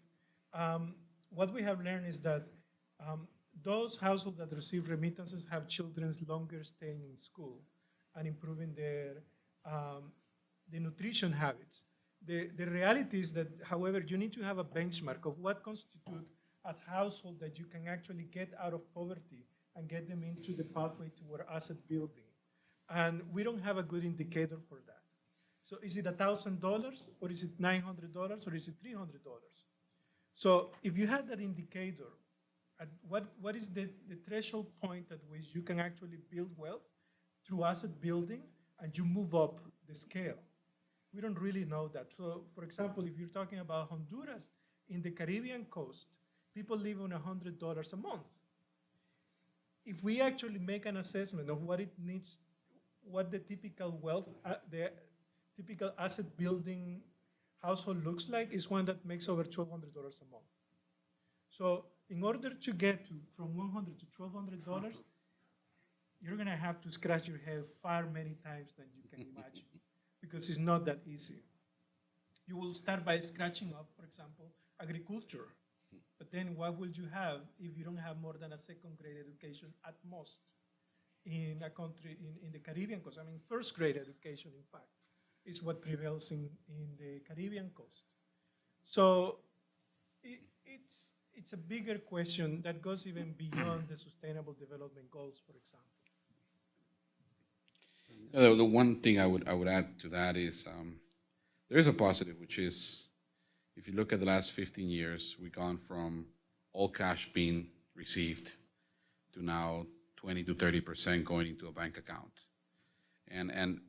What we have learned is that those households that receive remittances have children longer staying in school and improving their the nutrition habits. The reality is that, however, you need to have a benchmark of what constitutes as household that you can actually get out of poverty and get them into the pathway toward asset building. And we don't have a good indicator for that. So is it $1,000 or is it $900 or is it $300? So if you had that indicator, what is the threshold point at which you can actually build wealth through asset building and you move up the scale? We don't really know that. So for example, if you're talking about Honduras, in the Caribbean coast, people live on $100 a month. If we actually make an assessment of what it needs, what the typical wealth, the typical asset building household looks like, is one that makes over $1,200 a month. So in order to get from $100 to $1,200, you're gonna have to scratch your head far many times than you can imagine, because it's not that easy. You will start by scratching off, for example, agriculture. But then what will you have if you don't have more than a second-grade education at most in a country, in the Caribbean coast? I mean, first-grade education, in fact, is what prevails in the Caribbean coast. So it's a bigger question that goes even beyond the Sustainable Development Goals, for example. The one thing I would add to that is there is a positive, which is if you look at the last 15 years, we've gone from all cash being received to now 20 to 30% going into a bank account. And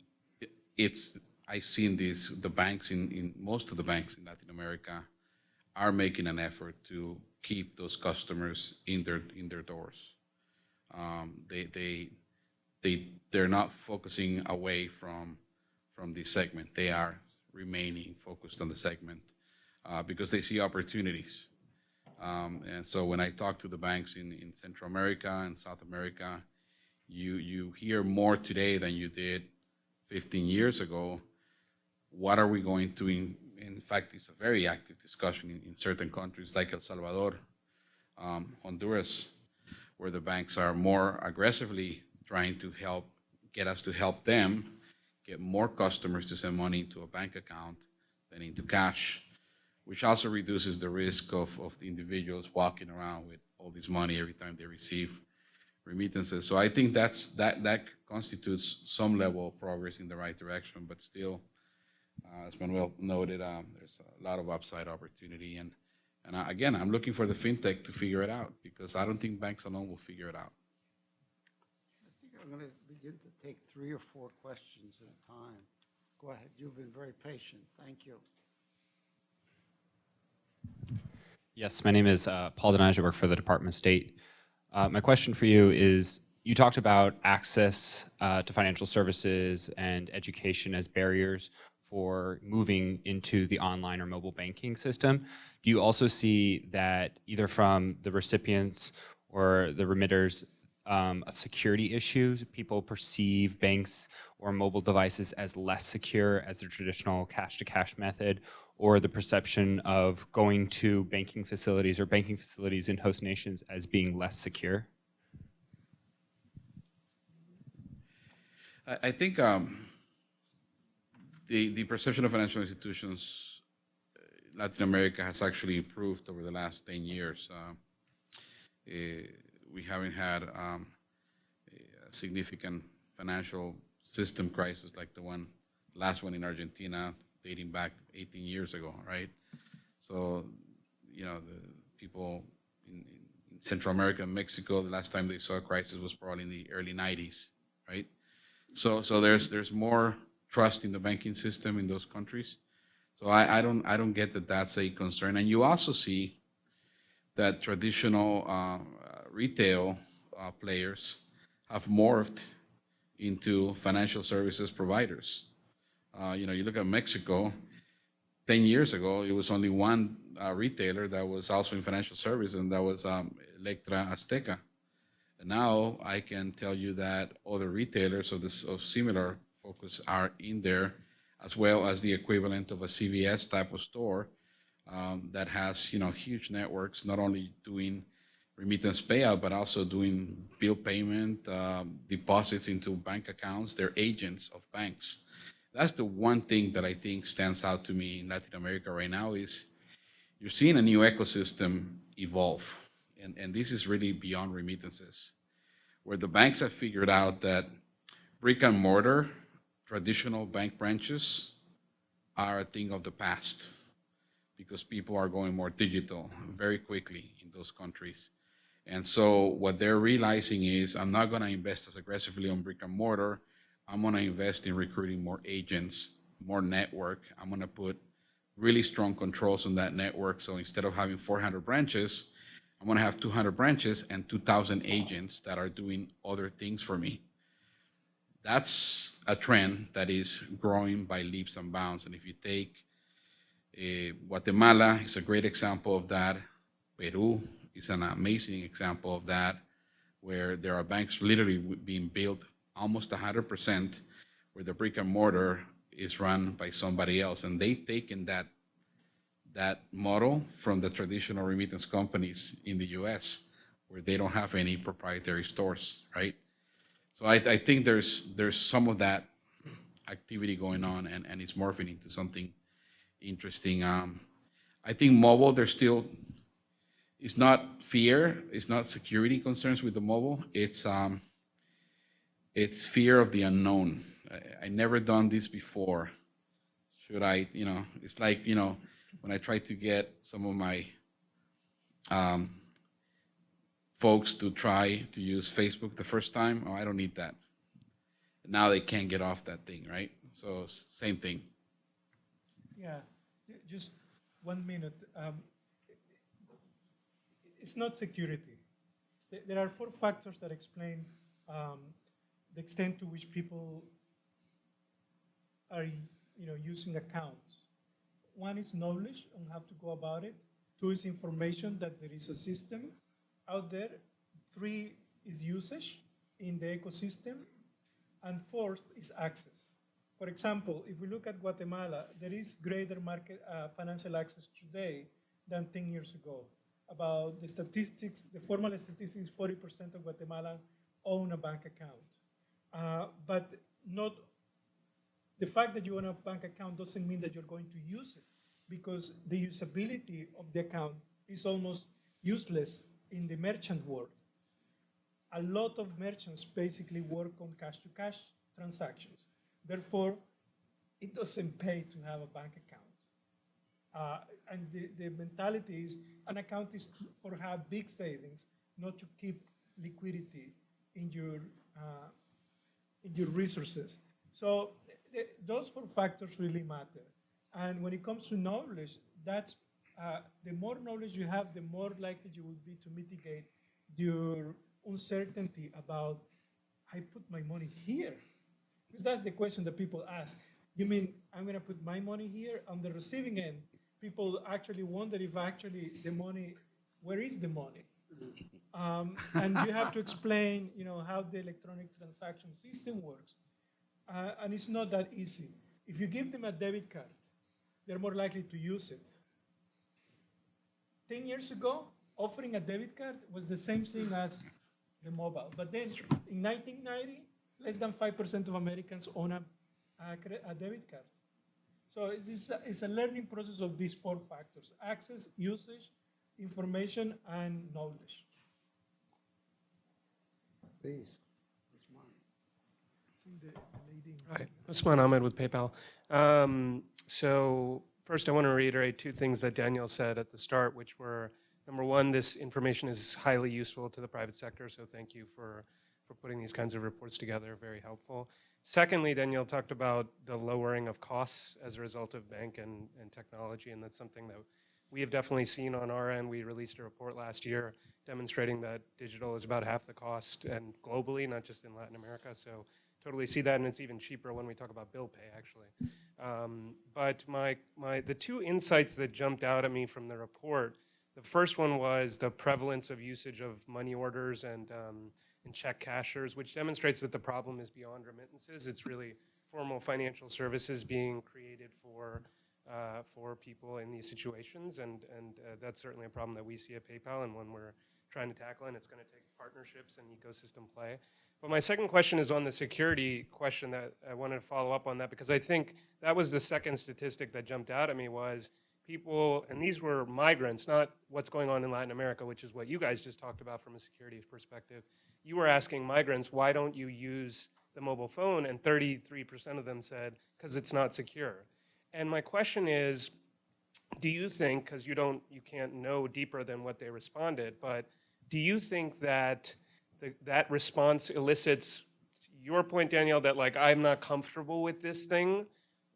I've seen this, the banks in most of the banks in Latin America are making an effort to keep those customers in their doors. They're not focusing away from the segment. They are remaining focused on the segment because they see opportunities. And so when I talk to the banks in Central America and South America, you hear more today than you did 15 years ago. What are we going to, in fact, it's a very active discussion in certain countries like El Salvador, Honduras, where the banks are more aggressively trying to get us to help them get more customers to send money into a bank account than into cash, which also reduces the risk of the individuals walking around with all this money every time they receive remittances. So I think that constitutes some level of progress in the right direction, but still, as Manuel noted, there's a lot of upside opportunity. And again, I'm looking for the fintech to figure it out, because I don't think banks alone will figure it out. I think I'm going to begin to take 3 or 4 questions at a time. Go ahead. You've been very patient. Thank you. Yes, my name is Paul Denage. I work for the Department of State. My question for you is, you talked about access to financial services and education as barriers for moving into the online or mobile banking system. Do you also see that either from the recipients or the remitters, a security issue? People perceive banks or mobile devices as less secure as the traditional cash-to-cash method, or the perception of going to banking facilities or banking facilities in host nations as being less secure? I think the perception of financial institutions in Latin America has actually improved over the last 10 years. We haven't had a significant financial system crisis like the last one in Argentina, dating back 18 years ago, right? So, you know, the people in Central America and Mexico, the last time they saw a crisis was probably in the early 90s, right? So there's more trust in the banking system in those countries. So I don't get that that's a concern. And you also see that traditional retail players have morphed into financial services providers. You know, you look at Mexico, 10 years ago, it was only one retailer that was also in financial service, and that was Electra Azteca. And now I can tell you that other retailers of similar focus are in there, as well as the equivalent of a CVS type of store that has, you know, huge networks, not only doing remittance payout, but also doing bill payment, deposits into bank accounts. They're agents of banks. That's the one thing that I think stands out to me in Latin America right now is you're seeing a new ecosystem evolve. And this is really beyond remittances, where the banks have figured out that brick and mortar, traditional bank branches are a thing of the past because people are going more digital very quickly in those countries. And so what they're realizing is, I'm not going to invest as aggressively on brick and mortar. I'm going to invest in recruiting more agents, more network. I'm going to put really strong controls on that network. So instead of having 400 branches, I'm going to have 200 branches and 2,000 agents that are doing other things for me. That's a trend that is growing by leaps and bounds. And if you take Guatemala, is a great example of that. Peru is an amazing example of that, where there are banks literally being built almost 100%, where the brick and mortar is run by somebody else. And they've taken that model from the traditional remittance companies in the US, where they don't have any proprietary stores, right? So I think there's some of that activity going on, and it's morphing into something interesting. I think mobile, it's not fear, it's not security concerns with the mobile, it's fear of the unknown. I never done this before. Should I, you know, it's like, you know, when I tried to get some of my folks to try to use Facebook the first time, oh, I don't need that. Now they can't get off that thing, right? So same thing. Yeah, just 1 minute. It's not security. There are 4 factors that explain the extent to which people are, you know, using accounts. 1 is knowledge on how to go about it. 2 is information that there is a system out there. 3 is usage in the ecosystem. And 4th is access. For example, if we look at Guatemala, there is greater market financial access today than 10 years ago. About the statistics, the formal statistics, 40% of Guatemala own a bank account. But not the fact that you own a bank account doesn't mean that you're going to use it, because the usability of the account is almost useless in the merchant world. A lot of merchants basically work on cash-to-cash transactions. Therefore, it doesn't pay to have a bank account. And the mentality is an account is for have big savings, not to keep liquidity in your resources. So those 4 factors really matter. And when it comes to knowledge, that's the more knowledge you have, the more likely you will be to mitigate your uncertainty about, I put my money here. Because that's the question that people ask. You mean I'm going to put my money here? On the receiving end, people actually wonder if actually the money, where is the money? And you have to explain, how the electronic transaction system works. And it's not that easy. If you give them a debit card, they're more likely to use it. 10 years ago, offering a debit card was the same thing as the mobile. But then in 1990, less than 5% of Americans own a debit card. So it's a learning process of these 4 factors: access, usage, information, and knowledge. Please. Hi, Usman Ahmed with PayPal. So first I want to reiterate 2 things that Daniel said at the start, which were, number 1, this information is highly useful to the private sector, so thank you for putting these kinds of reports together, very helpful. Secondly, Daniel talked about the lowering of costs as a result of bank and technology, and that's something that we have definitely seen on our end. We released a report last year demonstrating that digital is about half the cost, and globally, not just in Latin America, so totally see that, and it's even cheaper when we talk about bill pay, actually. But the 2 insights that jumped out at me from the report, the first one was the prevalence of usage of money orders and check cashers, which demonstrates that the problem is beyond remittances. It's really formal financial services being created for people in these situations, and that's certainly a problem that we see at PayPal and one we're trying to tackle, and it's going to take partnerships and ecosystem play. But my second question is on the security question that I wanted to follow up on that, because I think that was the second statistic that jumped out at me was people, and these were migrants, not what's going on in Latin America, which is what you guys just talked about from a security perspective. You were asking migrants, why don't you use the mobile phone? And 33% of them said, because it's not secure. And my question is, do you think, because you can't know deeper than what they responded, but do you think that that response elicits your point, Danielle, that like, I'm not comfortable with this thing?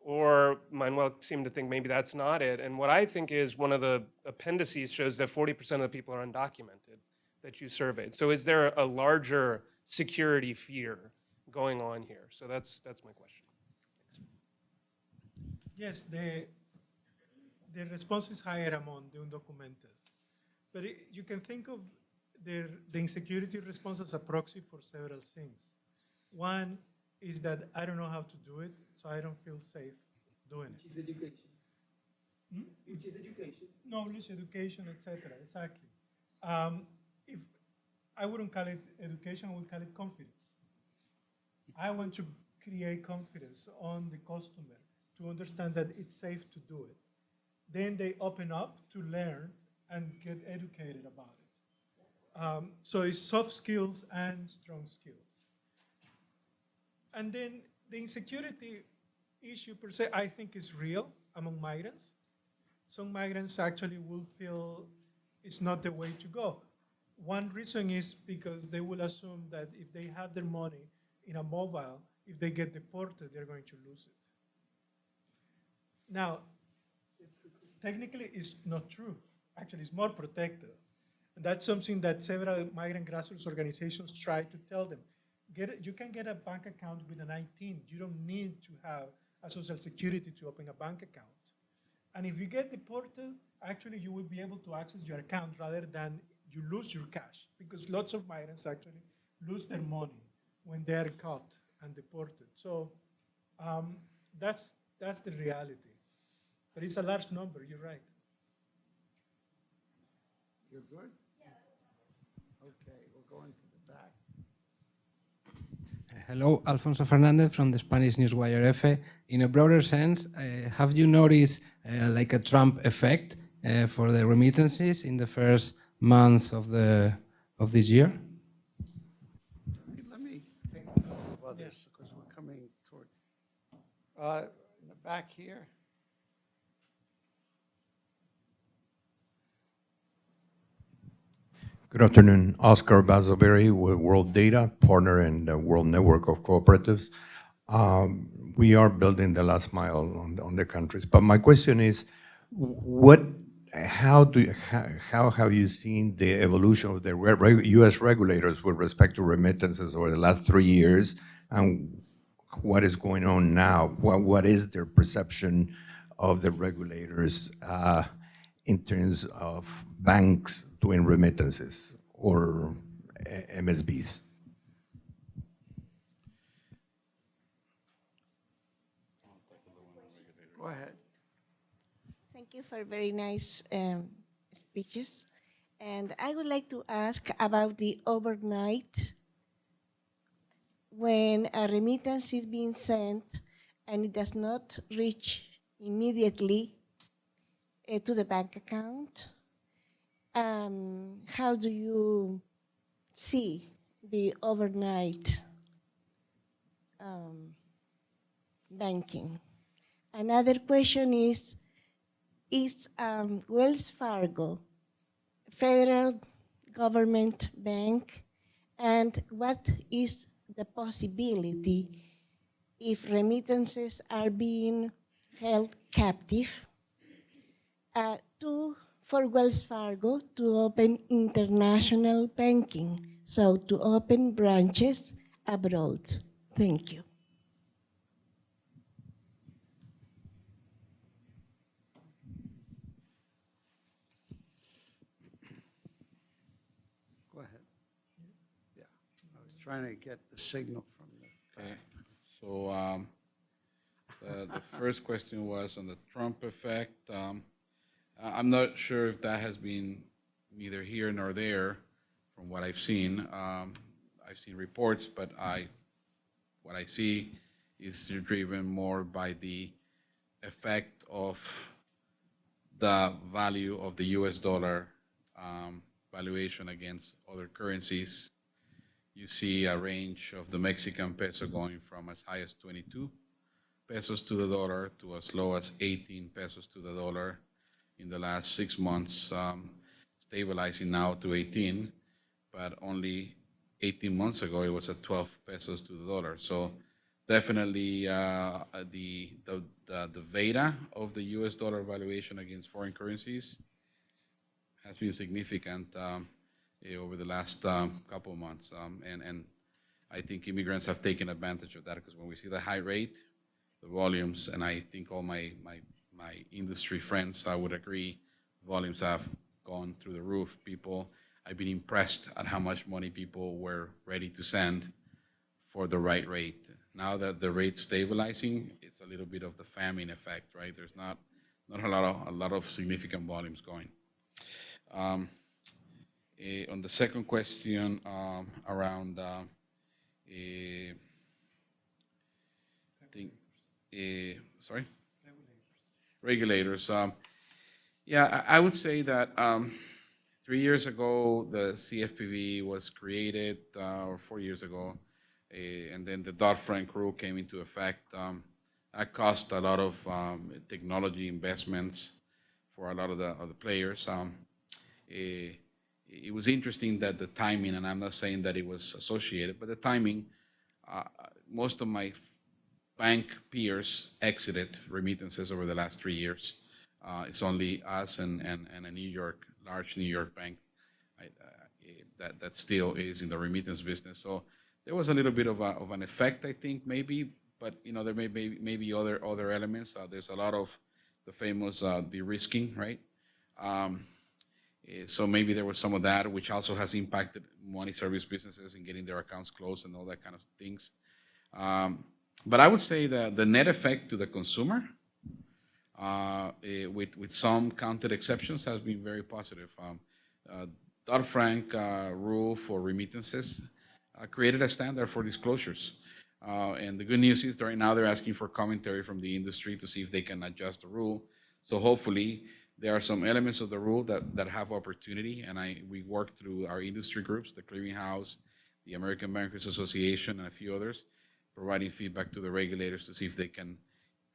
Or Manuel seemed to think maybe that's not it. And what I think is one of the appendices shows that 40% of the people are undocumented that you surveyed. So is there a larger security fear going on here? So that's my question. Yes, the response is higher among the undocumented. But you can think of the insecurity response as a proxy for several things. One is that I don't know how to do it, so I don't feel safe doing it. Which is education. Which is education. Knowledge, education, etc. Exactly. If I wouldn't call it education, I would call it confidence. I want to create confidence on the customer to understand that it's safe to do it. Then they open up to learn and get educated about it. So it's soft skills and strong skills. And then the insecurity issue per se, I think is real among migrants. Some migrants actually will feel it's not the way to go. One reason is because they will assume that if they have their money in a mobile, if they get deported, they're going to lose it. Now, technically it's not true. Actually, it's more protected. And that's something that several migrant grassroots organizations try to tell them. You can get a bank account with an 19. You don't need to have a social security to open a bank account. And if you get deported, actually you will be able to access your account rather than you lose your cash, because lots of migrants actually lose their money when they are caught and deported. So that's the reality. But it's a large number, you're right. You're good? Okay, we'll go into the back. Hello, Alfonso Fernandez from the Spanish newswire EFE. In a broader sense, have you noticed like a Trump effect for the remittances in the first months of this year? Let me take a couple of others because we're coming toward. In the back here. Good afternoon. Oscar Bazoberry with World Data, partner in the World Network of Cooperatives. We are building the last mile on the countries. But my question is, how have you seen the evolution of the U.S. regulators with respect to remittances over the last 3 years, and what is going on now? What is their perception of the regulators in terms of banks doing remittances? or MSBs? Go ahead. Thank you for very nice speeches. And I would like to ask about the overnight when a remittance is being sent and it does not reach immediately to the bank account. How do you see the overnight banking? Another question is Wells Fargo federal government bank, and what is the possibility if remittances are being held captive for Wells Fargo to open international banking, so to open branches abroad? Thank you. Go ahead. Yeah, I was trying to get the signal from the. Okay. So the first question was on the Trump effect. I'm not sure if that has been neither here nor there from what I've seen. I've seen reports, but what I see is driven more by the effect of the value of the US dollar valuation against other currencies. You see a range of the Mexican peso going from as high as 22 pesos to the dollar to as low as 18 pesos to the dollar in the last 6 months, stabilizing now to 18, but only 18 months ago it was at 12 pesos to the dollar. So definitely the beta of the US dollar valuation against foreign currencies has been significant over the last couple of months. And I think immigrants have taken advantage of that, because when we see the high rate, the volumes, and I think all my industry friends, I would agree, volumes have gone through the roof. I've been impressed at how much money people were ready to send for the right rate. Now that the rate's stabilizing, it's a little bit of the famine effect, right? There's not a lot of significant volumes going. On the second question around, sorry? Regulators. Yeah, I would say that 3 years ago, the CFPB was created, or 4 years ago, and then the Dodd-Frank rule came into effect. That cost a lot of technology investments for a lot of the players. It was interesting that the timing, and I'm not saying that it was associated, but the timing, most of my bank peers exited remittances over the last 3 years. It's only us and a large New York bank that still is in the remittance business. So there was a little bit of an effect, I think, maybe, but there may be other elements. There's a lot of the famous de-risking, right? So maybe there was some of that, which also has impacted money service businesses in getting their accounts closed and all that kind of things. But I would say that the net effect to the consumer, with some counted exceptions, has been very positive. Dodd-Frank rule for remittances created a standard for disclosures. And the good news is that right now they're asking for commentary from the industry to see if they can adjust the rule. So hopefully there are some elements of the rule that have opportunity, and we work through our industry groups, the Clearinghouse, the American Bankers Association, and a few others, providing feedback to the regulators to see if they can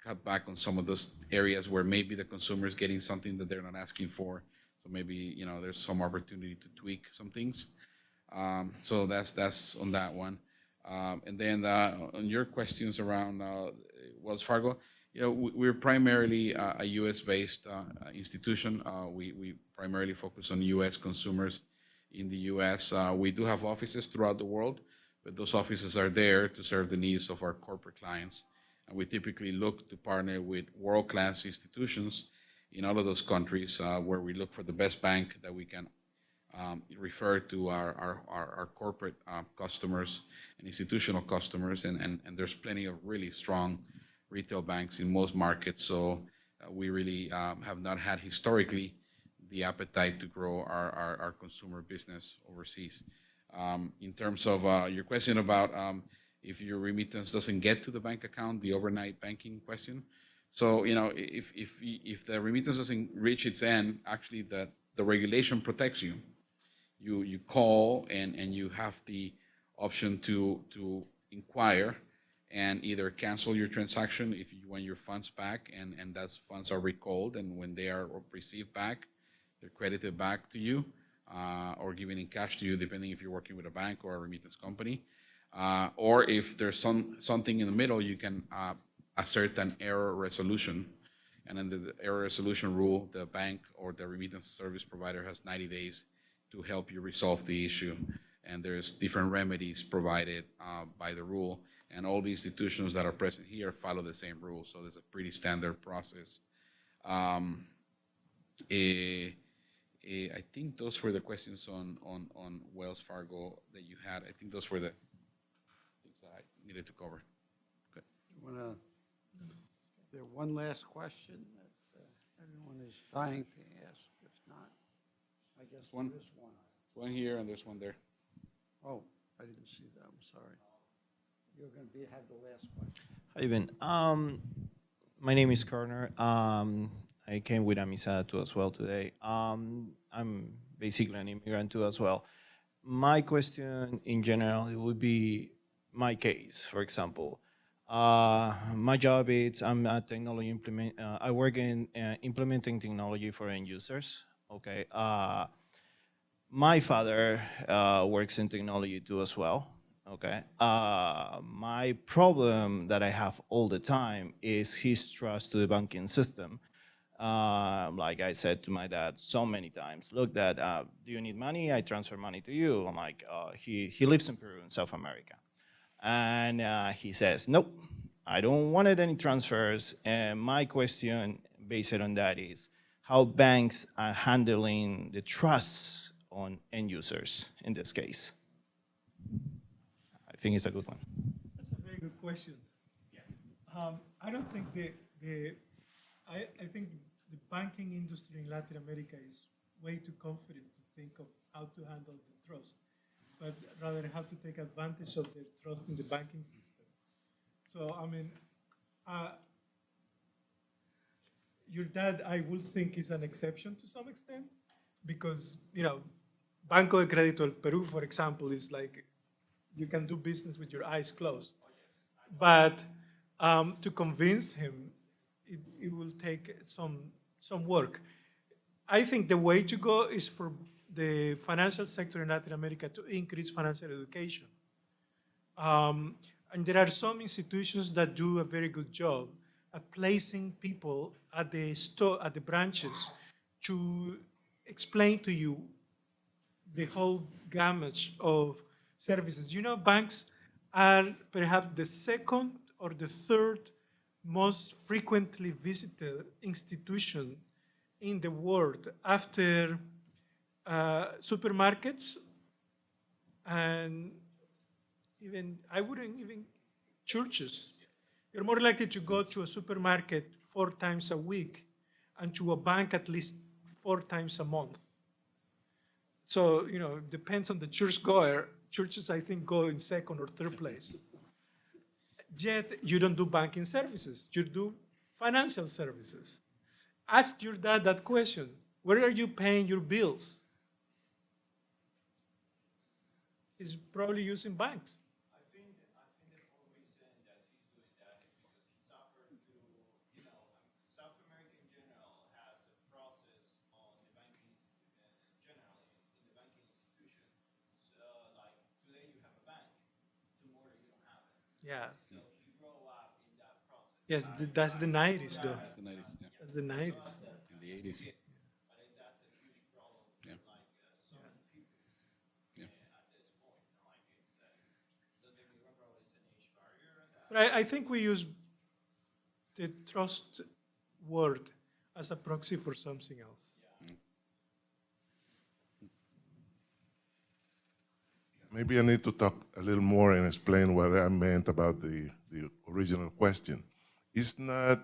cut back on some of those areas where maybe the consumer is getting something that they're not asking for. So maybe there's some opportunity to tweak some things. So that's on that one. And then on your questions around Wells Fargo, we're primarily a U.S.-based institution. We primarily focus on U.S. consumers in the U.S. We do have offices throughout the world, but those offices are there to serve the needs of our corporate clients. And we typically look to partner with world-class institutions in all of those countries where we look for the best bank that we can refer to our corporate customers and institutional customers, and there's plenty of really strong retail banks in most markets. So we really have not had historically the appetite to grow our consumer business overseas. In terms of your question about if your remittance doesn't get to the bank account, the overnight banking question. So, you know, if the remittance doesn't reach its end, actually the regulation protects you. You call and you have the option to inquire and either cancel your transaction if you want your funds back, and those funds are recalled, and when they are received back, they're credited back to you or given in cash to you, depending if you're working with a bank or a remittance company. Or if there's something in the middle, you can assert an error resolution. And under the error resolution rule, the bank or the remittance service provider has 90 days to help you resolve the issue. And there's different remedies provided by the rule. And all the institutions that are present here follow the same rule. So there's a pretty standard process. I think those were the questions on Wells Fargo that you had. I think those were the things that I needed to cover. Good. Is there one last question that everyone is dying to ask? If not, I guess there is one. One here and there's one there. Oh, I didn't see that. I'm sorry. You're going to have the last question. Hi, Ben. My name is Kerner. I came with Amisa too as well today. I'm basically an immigrant too as well. My question in general, it would be my case, for example. My job is I'm a technology I work in implementing technology for end users. Okay. My father works in technology too as well. Okay. My problem that I have all the time is his trust to the banking system. Like I said to my dad so many times, look, Dad, do you need money? I transfer money to you. I'm like, he lives in Peru in South America. And he says, nope, I don't want any transfers. And my question based on that is how banks are handling the trust on end users in this case. I think it's a good one. That's a very good question. Yeah. I don't think I think the banking industry in Latin America is way too confident to think of how to handle the trust, but rather how to take advantage of the trust in the banking system. So, I mean, your dad, I would think, is an exception to some extent, because, you know, Banco de Crédito del Perú, for example, is like, you can do business with your eyes closed. But to convince him, it will take some work. I think the way to go is for the financial sector in Latin America to increase financial education. And there are some institutions that do a very good job at placing people at the branches to explain to you the whole gamut of services. You know, banks are perhaps the second or the third most frequently visited institution in the world after supermarkets, and I wouldn't even churches. You're more likely to go to a supermarket 4 times a week and to a bank at least 4 times a month. So, you know, it depends on the church goer. Churches, I think, go in second or third place. Yet, you don't do banking services. You do financial services. Ask your dad that question. Where are you paying your bills? He's probably using banks. I think the whole reason that he's doing that is because he suffered through, you know, South America in general has a process on the banking, generally in the banking institution. So, like, today you have a bank, tomorrow you don't have it. Yeah. So he grew up in that process. Yes, that's the 90s, though. That's the 90s, yeah. That's the 90s. In the 80s. I think that's a huge problem. Yeah. Like so many people. Yeah. At this point, like it's don't get me wrong, probably it's an age barrier. But I think we use the trust word as a proxy for something else. Yeah. Maybe I need to talk a little more and explain what I meant about the original question. It's not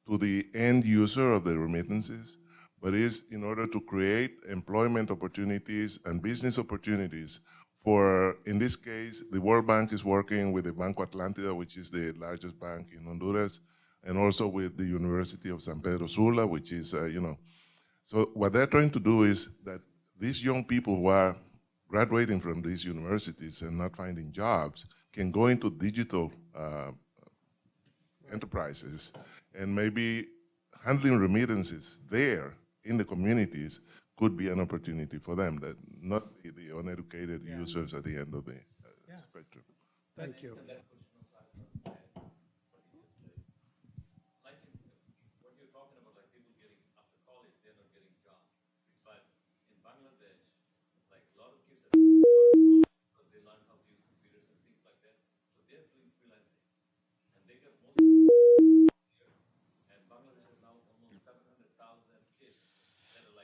to the end user of the remittances, but is in order to create employment opportunities and business opportunities for, in this case, the World Bank is working with the Banco Atlántida, which is the largest bank in Honduras, and also with the University of San Pedro Sula, which is, so what they're trying to do is that these young people who are graduating from these universities and not finding jobs can go into digital enterprises, and maybe handling remittances there in the communities could be an opportunity for them, that not the uneducated users at the end of the spectrum. Thank you.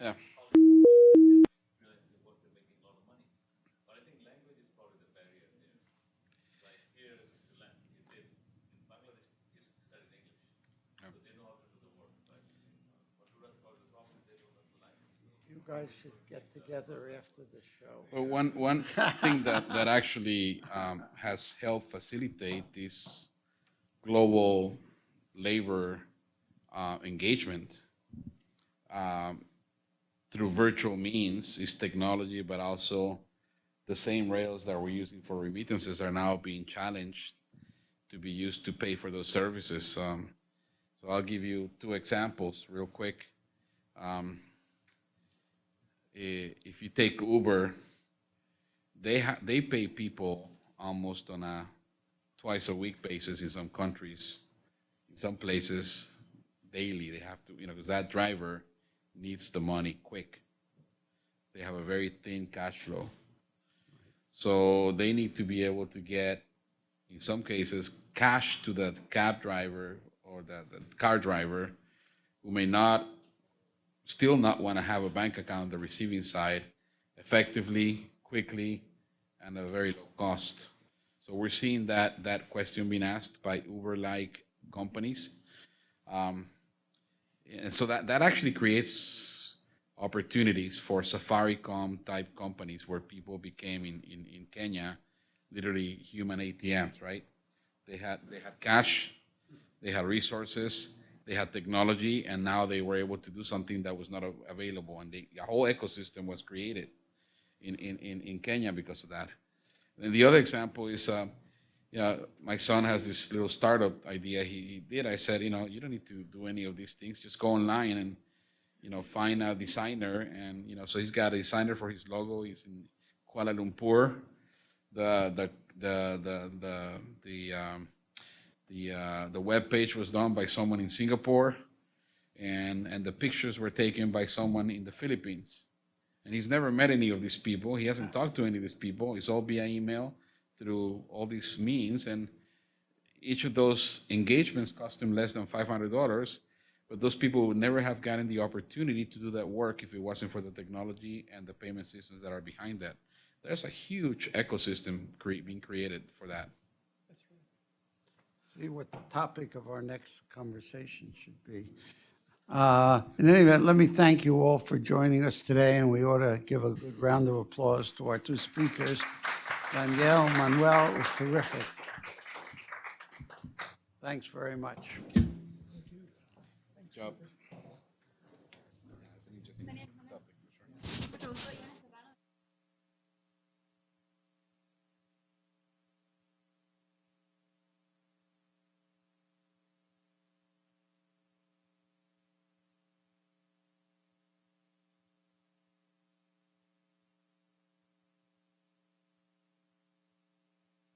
Yeah. You guys should get together after the show. Well, one thing that actually has helped facilitate this global labor engagement through virtual means is technology, but also the same rails that we're using for remittances are now being challenged to be used to pay for those services. So I'll give you two examples real quick. If you take Uber, they pay people almost on a twice a week basis in some countries. In some places, daily, they have to, because that driver needs the money quick. They have a very thin cash flow. So they need to be able to get, in some cases, cash to the cab driver or the car driver who may still not want to have a bank account on the receiving side effectively, quickly, and at a very low cost. So we're seeing that question being asked by Uber-like companies. And so that actually creates opportunities for Safaricom type companies where people became in Kenya literally human ATMs, right? They had cash, they had resources, they had technology, and now they were able to do something that was not available, and the whole ecosystem was created in Kenya because of that. And the other example is, my son has this little startup idea he did. I said, you don't need to do any of these things. Just go online and, find a designer. And, so he's got a designer for his logo. He's in Kuala Lumpur. The web page was done by someone in Singapore, and the pictures were taken by someone in the Philippines. And he's never met any of these people. He hasn't talked to any of these people. It's all via email through all these means, and each of those engagements cost him less than $500, but those people would never have gotten the opportunity to do that work if it wasn't for the technology and the payment systems that are behind that. There's a huge ecosystem being created for that. See what the topic of our next conversation should be. In any event, let me thank you all for joining us today, and we ought to give a good round of applause to our two speakers. Danielle, Manuel, it was terrific. Thanks very much. Good job.